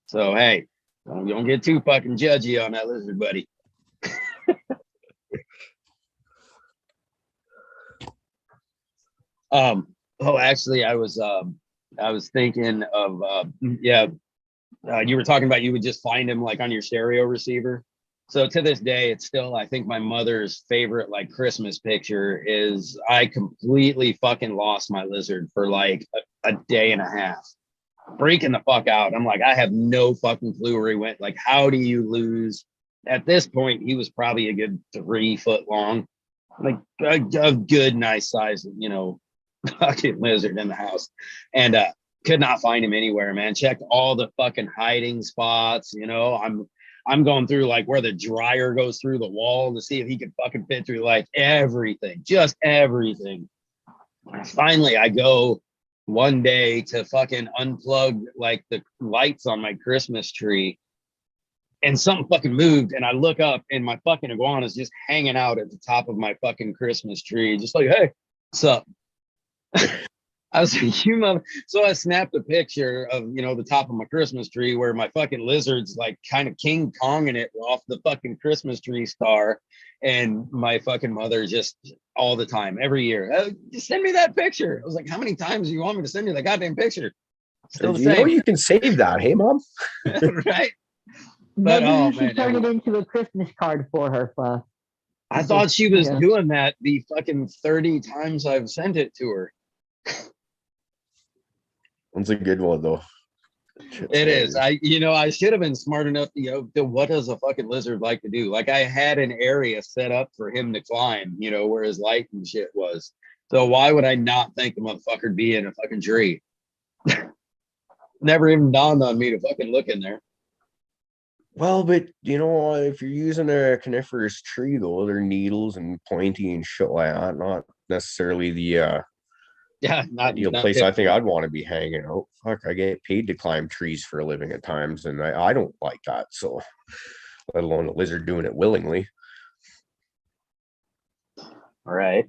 So hey, don't get too fucking judgy on that lizard, buddy. Oh, actually, I was thinking of you were talking about you would just find him like on your stereo receiver. So to this day, it's still, I think, my mother's favorite like Christmas picture is I completely fucking lost my lizard for like a day and a half, freaking the fuck out. I'm like, I have no fucking clue where he went. Like, how do you lose? At this point, he was probably a good 3 foot long, like a good, nice size, fucking lizard in the house, and could not find him anywhere, man. Checked all the fucking hiding spots. I'm going through like where the dryer goes through the wall to see if he could fucking fit through like everything, just everything. Finally, I go one day to fucking unplug like the lights on my Christmas tree, and something fucking moved, and I look up and my fucking iguana is just hanging out at the top of my fucking Christmas tree, just like, hey, what's up? I was like, you mother. So I snapped a picture of, the top of my Christmas tree where my fucking lizard's like kind of King Konging it off the fucking Christmas tree star. And my fucking mother just all the time, every year, just send me that picture. I was like, how many times do you want me to send you that goddamn picture? Still the same. You can save that. Hey, Mom. Right. But maybe you should turn it into a Christmas card for her, Fluff. I thought she was doing that the fucking 30 times I've sent it to her. That's a good one, though. It is. I should have been smart enough to, what does a fucking lizard like to do? Like, I had an area set up for him to climb, where his light and shit was. So why would I not think the motherfucker'd be in a fucking tree? Never even dawned on me to fucking look in there. Well, but if you're using a coniferous tree, though, they're needles and pointy and shit like that. Not necessarily the not ideal place I think I'd want to be hanging out. Fuck, I get paid to climb trees for a living at times, and I don't like that. So, let alone a lizard doing it willingly. All right.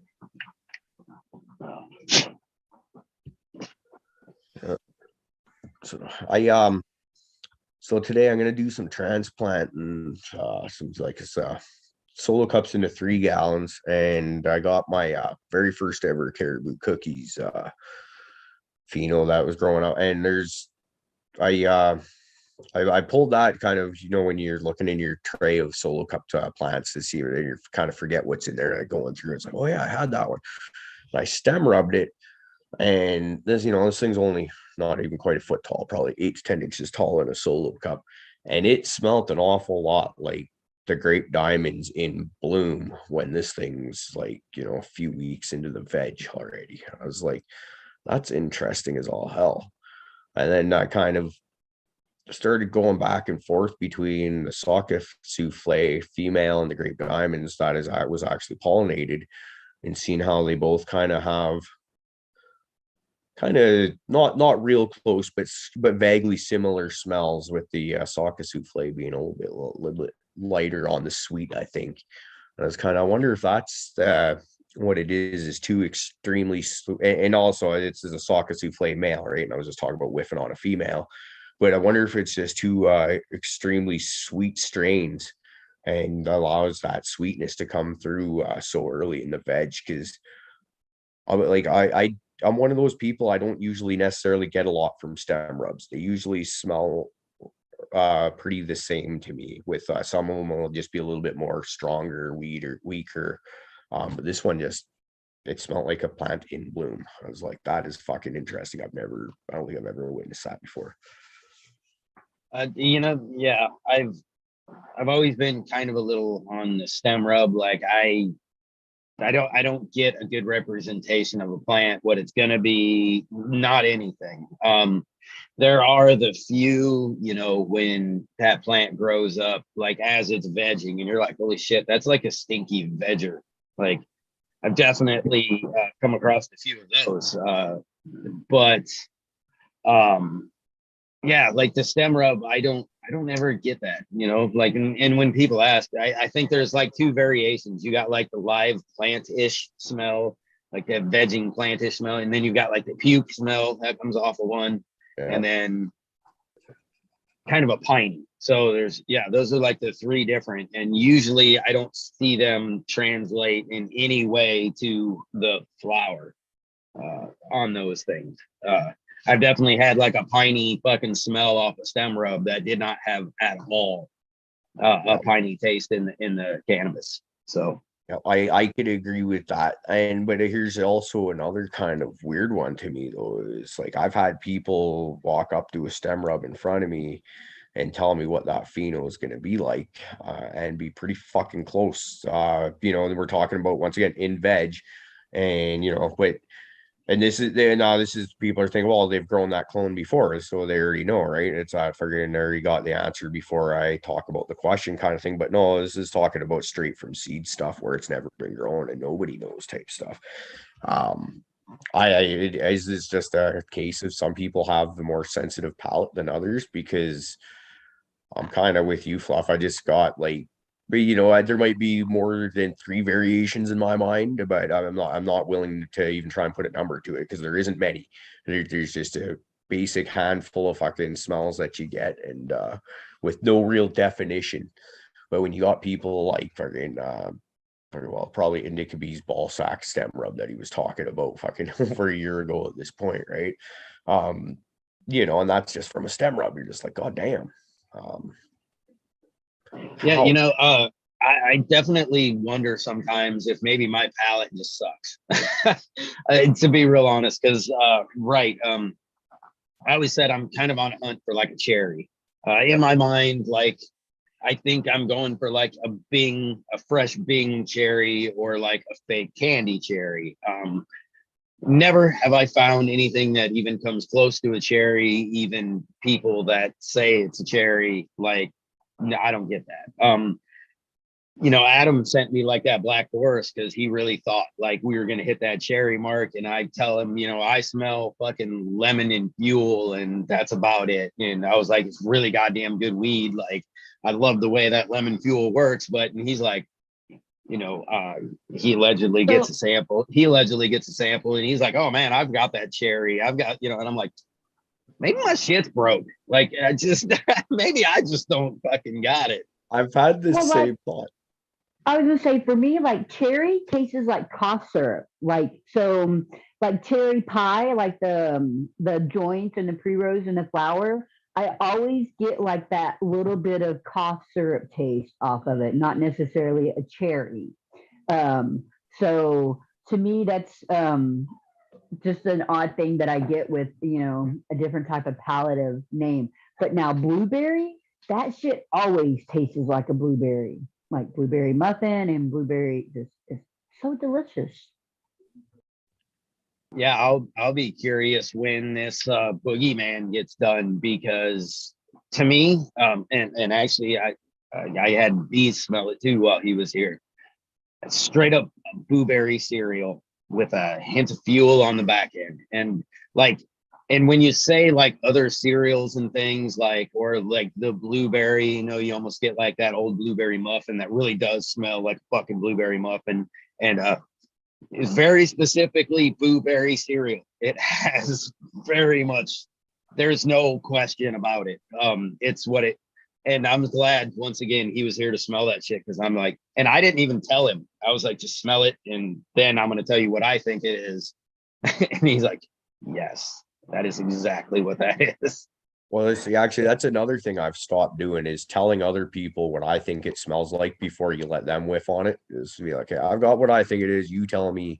So today I'm gonna do some transplant and some like solo cups into 3 gallons, and I got my very first ever caribou cookies pheno that was growing out. And I pulled that kind of, when you're looking in your tray of solo cup plants to see, and you kind of forget what's in there, and going through, it's like, oh yeah, I had that one. And I stem rubbed it, and this thing's only not even quite a foot tall, probably 8 to 10 inches tall in a solo cup, and it smelt an awful lot like the grape diamonds in bloom when this thing's like a few weeks into the veg already. I was like, that's interesting as all hell. And then I kind of started going back and forth between the socket souffle female and the grape diamonds that was actually pollinated, and seeing how they both kind of have kind of not real close, but vaguely similar smells, with the saka souffle being a little bit lighter on the sweet, I think. And I was kind of, I wonder if that's what it is too extremely, and also this is a saka souffle male, right? And I was just talking about whiffing on a female, but I wonder if it's just two extremely sweet strains and allows that sweetness to come through so early in the veg. Because I'm one of those people, I don't usually necessarily get a lot from stem rubs. They usually smell pretty the same to me, with some of them will just be a little bit more stronger, weaker. But this one just, it smelled like a plant in bloom. I was like, that is fucking interesting. I don't think I've ever witnessed that before. Yeah, I've always been kind of a little on the stem rub. Like I don't get a good representation of a plant, what it's gonna be, not anything. There are the few, when that plant grows up, like as it's vegging, and you're like, holy shit, that's like a stinky vegger. Like I've definitely come across a few of those, but yeah, like the stem rub, I don't ever get that, like, and when people ask, I think there's like two variations. You got like the live plant-ish smell, like that vegging plant-ish smell, and then you've got like the puke smell that comes off of one, and then kind of a piney. So those are like the three different, and usually I don't see them translate in any way to the flower on those things. I've definitely had like a piney fucking smell off a stem rub that did not have at all a piney taste in the cannabis. So yeah, I could agree with that. But here's also another kind of weird one to me though, is like I've had people walk up to a stem rub in front of me and tell me what that pheno is going to be like, and be pretty fucking close. We're talking about, once again, in veg, and but. And this is people are thinking, well, they've grown that clone before, so they already know, right? It's I figured I already got the answer before I talk about the question kind of thing. But no, this is talking about straight from seed stuff where it's never been grown and nobody knows type stuff. It's just a case of some people have the more sensitive palate than others, because I'm kind of with you, Fluff. I just got like, but there might be more than three variations in my mind, but I'm not willing to even try and put a number to it, because there isn't many. There's just a basic handful of fucking smells that you get, and with no real definition. But when you got people like fucking probably Indica B's ball sack stem rub that he was talking about fucking over a year ago at this point, right? And that's just from a stem rub. You're just like, God damn. yeah, How- I definitely wonder sometimes if maybe my palate just sucks. To be real honest, because right, I always said I'm kind of on a hunt for like a cherry. In my mind, like I think I'm going for like a fresh Bing cherry, or like a fake candy cherry. Never have I found anything that even comes close to a cherry. Even people that say it's a cherry, like, no, I don't get that. Adam sent me like that Black Forest because he really thought like we were gonna hit that cherry mark, and I tell him, I smell fucking lemon and fuel, and that's about it. And I was like, it's really goddamn good weed. Like, I love the way that lemon fuel works, and he's like, he allegedly gets a sample. And he's like, oh man, I've got that cherry. I've got, and I'm like, maybe my shit's broke. Like, I just maybe I just don't fucking got it. I've had the same thought. I was gonna say, for me, like cherry tastes like cough syrup. Like cherry pie, like the joints and the pre-rolls and the flour. I always get like that little bit of cough syrup taste off of it, not necessarily a cherry. So to me, that's just an odd thing that I get with a different type of palette of name. But now blueberry, that shit always tastes like a blueberry, like blueberry muffin and blueberry. Just it's so delicious. Yeah, I'll be curious when this boogeyman gets done, because to me, and actually I had Bees smell it too while he was here. Straight up blueberry cereal. with a hint of fuel on the back end. And like, and when you say like other cereals and things like, or like the blueberry, you know, you almost get like that old blueberry muffin that really does smell like fucking blueberry muffin. And is very specifically blueberry cereal. It has very much, there's no question about it. It's what it, and I'm glad once again he was here to smell that shit, because I'm like, and I didn't even tell him. I was like, just smell it, and then I'm gonna tell you what I think it is. And he's like, yes, that is exactly what that is. Well, see, actually, that's another thing I've stopped doing is telling other people what I think it smells like before you let them whiff on it. Is to be like, hey, I've got what I think it is. You tell me.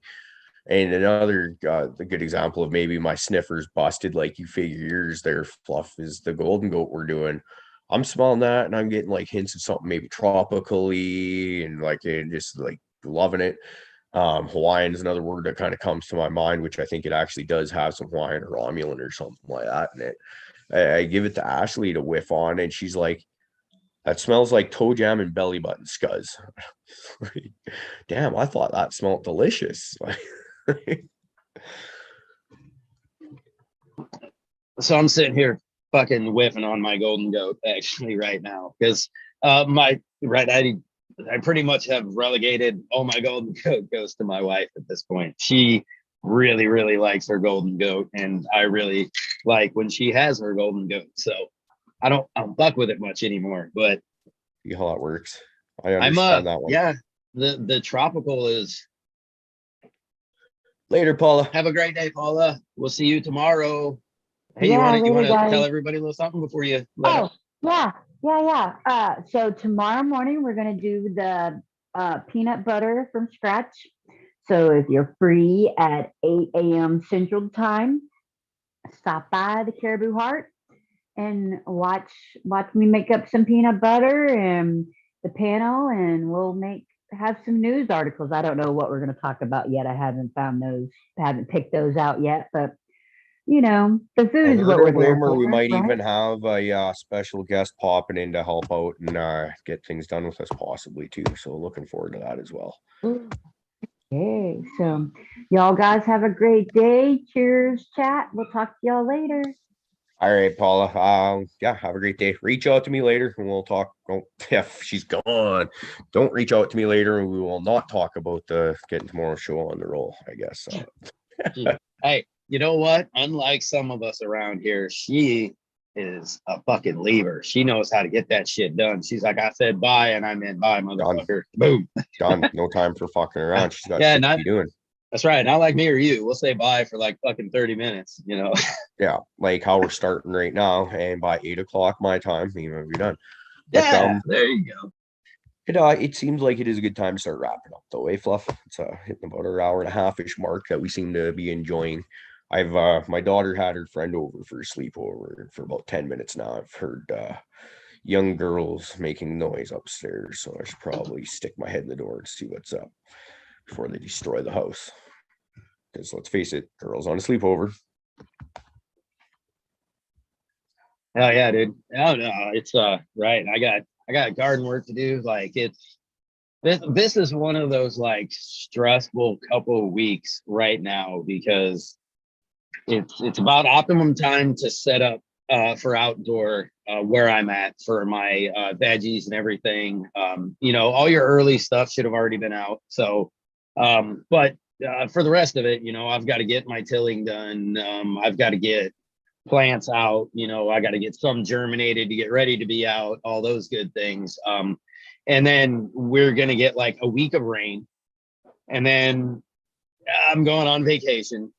And another a good example of maybe my sniffers busted, like you figure yours there, Fluff, is the golden goat we're doing. I'm smelling that and I'm getting like hints of something maybe tropically and like it just like loving it. Hawaiian is another word that kind of comes to my mind, which I think it actually does have some Hawaiian or Romulan or something like that in it. I give it to Ashley to whiff on, and she's like, that smells like toe jam and belly button scuzz. Damn, I thought that smelled delicious. So I'm sitting here fucking whiffing on my golden goat actually right now, because my right I pretty much have relegated all my golden goat goes to my wife at this point. She really really likes her golden goat, and I really like when she has her golden goat. So I don't fuck with it much anymore. But See how that works. I I'm understand that one. yeah, the tropical is. Later, Paula. Have a great day, Paula. We'll see you tomorrow. Hey, Yeah, you want later, to tell guys. everybody a little something before you let Oh, up? yeah. So tomorrow morning we're gonna do the peanut butter from scratch. So if you're free at 8 a.m. Central Time, stop by the Caribou Heart and watch me make up some peanut butter and the panel, and we'll have some news articles. I don't know what we're going to talk about yet. I haven't picked those out yet, but the I food is heard what a we're there rumor for, we might right? even have a special guest popping in to help out and get things done with us possibly too. So looking forward to that as well. Okay, so y'all guys have a great day. Cheers, chat. We'll talk to y'all later. All right, Paula. Yeah, have a great day. Reach out to me later and we'll talk. Oh, yeah, she's gone. Don't reach out to me later and we will not talk about the getting tomorrow's show on the roll, I guess. Hey, you know what? Unlike some of us around here, she is a fucking lever. She knows how to get that shit done. She's like, I said bye, and I meant bye, motherfucker. Boom. Done. No time for fucking around. She's got Yeah, shit to not be doing. that's right. Not like me or you. We'll say bye for like fucking 30 minutes, you know. Yeah, like how we're starting right now, and by 8 o'clock my time, you know, be done. But Yeah, there you go. it seems like it is a good time to start wrapping up though, eh, Fluff? It's hitting about an hour and a half-ish mark that we seem to be enjoying. I've my daughter had her friend over for a sleepover for about 10 minutes now. I've heard young girls making noise upstairs, so I should probably stick my head in the door to see what's up before they destroy the house. Because let's face it, girls on a sleepover. Hell yeah, dude. Oh no, it's right. I got garden work to do. Like it's this is one of those like stressful couple of weeks right now, because it's about optimum time to set up for outdoor where I'm at for my veggies and everything. All your early stuff should have already been out. So but for the rest of it, I've got to get my tilling done. I've got to get plants out. I got to get some germinated to get ready to be out, all those good things. And then we're going to get like a week of rain, and then I'm going on vacation.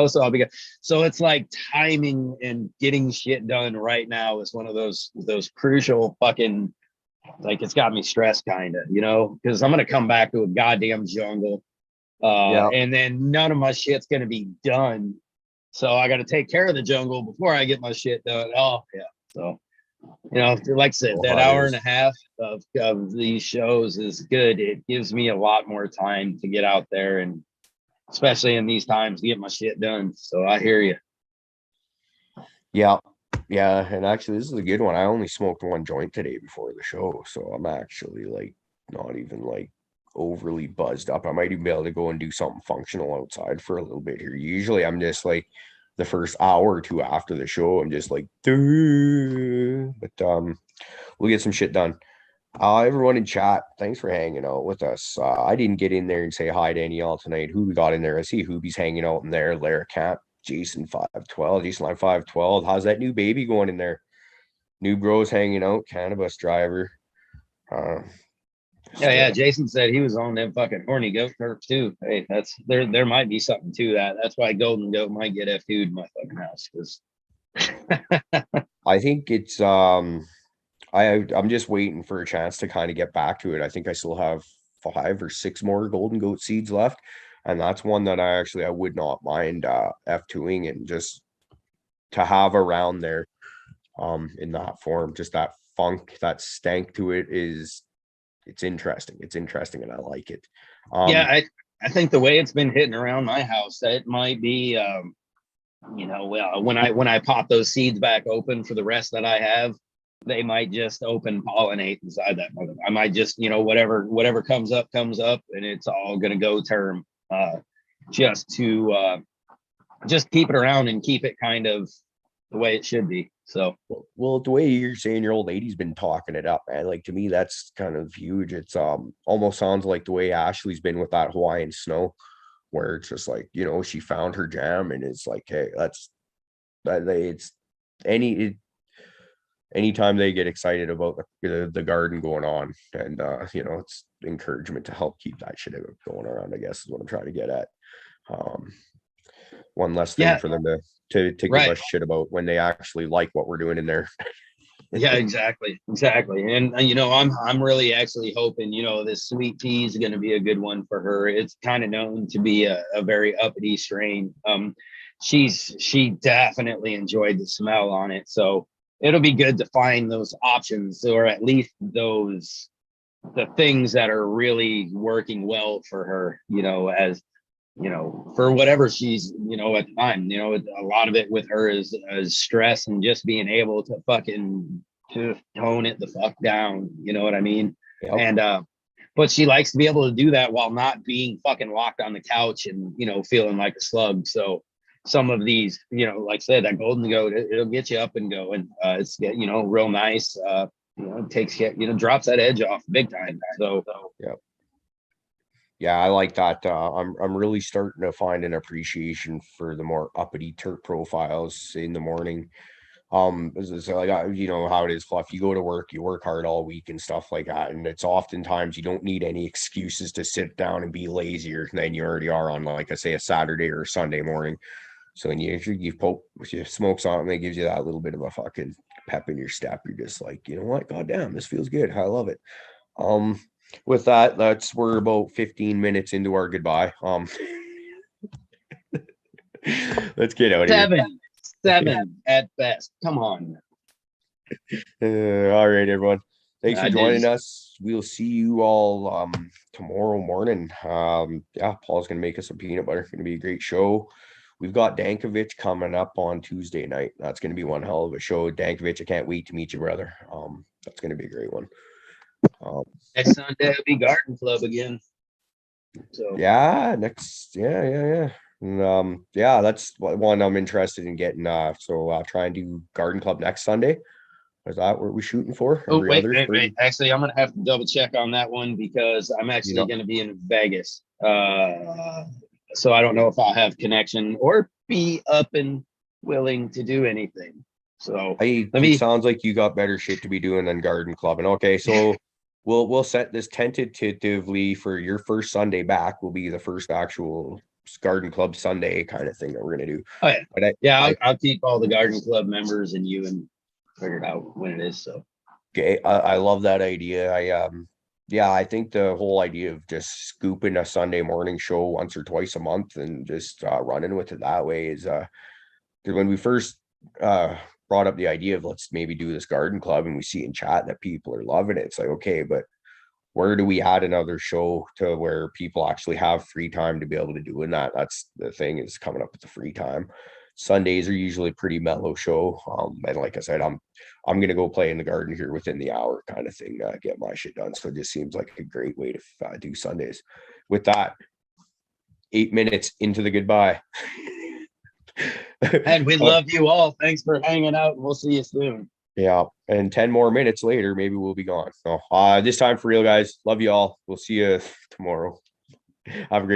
So I'll be good. So it's like timing and getting shit done right now is one of those crucial fucking, like, it's got me stressed kind of, because I'm going to come back to a goddamn jungle. Yeah. And then none of my shit's going to be done. So I got to take care of the jungle before I get my shit done. Oh yeah. So, like I said, that hour and a half of these shows is good. It gives me a lot more time to get out there, and especially in these times, get my shit done. So I hear you. Yeah. Yeah. And actually, this is a good one. I only smoked one joint today before the show. So I'm actually like not even like overly buzzed up. I might even be able to go and do something functional outside for a little bit here. Usually I'm just like the first hour or two after the show, I'm just like, duh. But we'll get some shit done. Everyone in chat, thanks for hanging out with us. I didn't get in there and say hi to any y'all tonight. Who we got in there? I see Hoobie's hanging out in there. Lara Camp, Jason 512, Jason Line 512. How's that new baby going in there? New bros hanging out, cannabis driver. Yeah. Jason said he was on them fucking horny goat turfs too. Hey, that's there might be something to that. That's why golden goat might get F2'd in my fucking house. Because I think it's I'm just waiting for a chance to kind of get back to it. I think I still have 5 or 6 more golden goat seeds left. And that's one that I would not mind F2ing and just to have around there in that form. Just that funk, that stank to it it's interesting. It's interesting and I like it. Yeah, I think the way it's been hitting around my house, it might be well, when I pop those seeds back open for the rest that I have, they might just open pollinate inside that mother. I might just, whatever comes up, and it's all gonna go term. Just to just keep it around and keep it kind of the way it should be. So well, the way you're saying your old lady's been talking it up, man. Like to me, that's kind of huge. It's almost sounds like the way Ashley's been with that Hawaiian snow, where it's just like, she found her jam and it's like, hey, it's anytime they get excited about the garden going on, and it's encouragement to help keep that shit going around, I guess is what I'm trying to get at. One less thing for them to give us shit about when they actually like what we're doing in there. Yeah, exactly. And I'm really actually hoping this sweet tea is going to be a good one for her. It's kind of known to be a very uppity strain. She definitely enjoyed the smell on it, so it'll be good to find those options, or at least the things that are really working well for her, as for whatever she's, at the time, a lot of it with her is stress and just being able to tone it the fuck down. You know what I mean? Yep. And, but she likes to be able to do that while not being fucking locked on the couch and, feeling like a slug. So some of these, like I said, that golden goat, it'll get you up and going. It's, real nice. It takes, drops that edge off big time. So, yeah. Yeah, I like that. I'm really starting to find an appreciation for the more uppity terp profiles in the morning. It's like how it is, Fluff. You go to work, you work hard all week and stuff like that, and it's oftentimes you don't need any excuses to sit down and be lazier than you already are on, like I say, a Saturday or a Sunday morning. So when you smoke something, it gives you that little bit of a fucking pep in your step. You're just like, you know what? God damn, this feels good. I love it. With that, we're about 15 minutes into our goodbye. Let's get out of here. 7 at best. Come on. All right, everyone. Thanks for joining us. We'll see you all tomorrow morning. Paul's gonna make us some peanut butter. It's gonna be a great show. We've got Dankovic coming up on Tuesday night. That's gonna be one hell of a show. Dankovic, I can't wait to meet you, brother. That's gonna be a great one. Next Sunday will be Garden Club again. So next, and that's one I'm interested in getting. So try and do Garden Club next Sunday. Is that what we're shooting for? Wait. Actually, I'm gonna have to double check on that one because I'm actually gonna be in Vegas. So I don't know if I'll have connection or be up and willing to do anything. So it sounds like you got better shit to be doing than Garden Club. And okay, so we'll set this tentatively for your first Sunday back. Will be the first actual Garden Club Sunday kind of thing that we're gonna do. Oh yeah, but I'll keep all the Garden Club members and you and figure it out when it is. So okay, I love that idea. I think the whole idea of just scooping a Sunday morning show once or twice a month and just running with it that way is because when we first brought up the idea of let's maybe do this Garden Club and we see in chat that people are loving it, it's like, okay, but where do we add another show to where people actually have free time to be able to do that? That's the thing, is coming up with the free time. Sundays are usually pretty mellow show. And like I said, I'm gonna go play in the garden here within the hour, kind of thing. Get my shit done. So it just seems like a great way to do Sundays. With that, 8 minutes into the goodbye. And we love you all. Thanks for hanging out. We'll see you soon. Yeah, and 10 more minutes later, maybe we'll be gone. So this time for real, guys. Love you all. We'll see you tomorrow. Have a great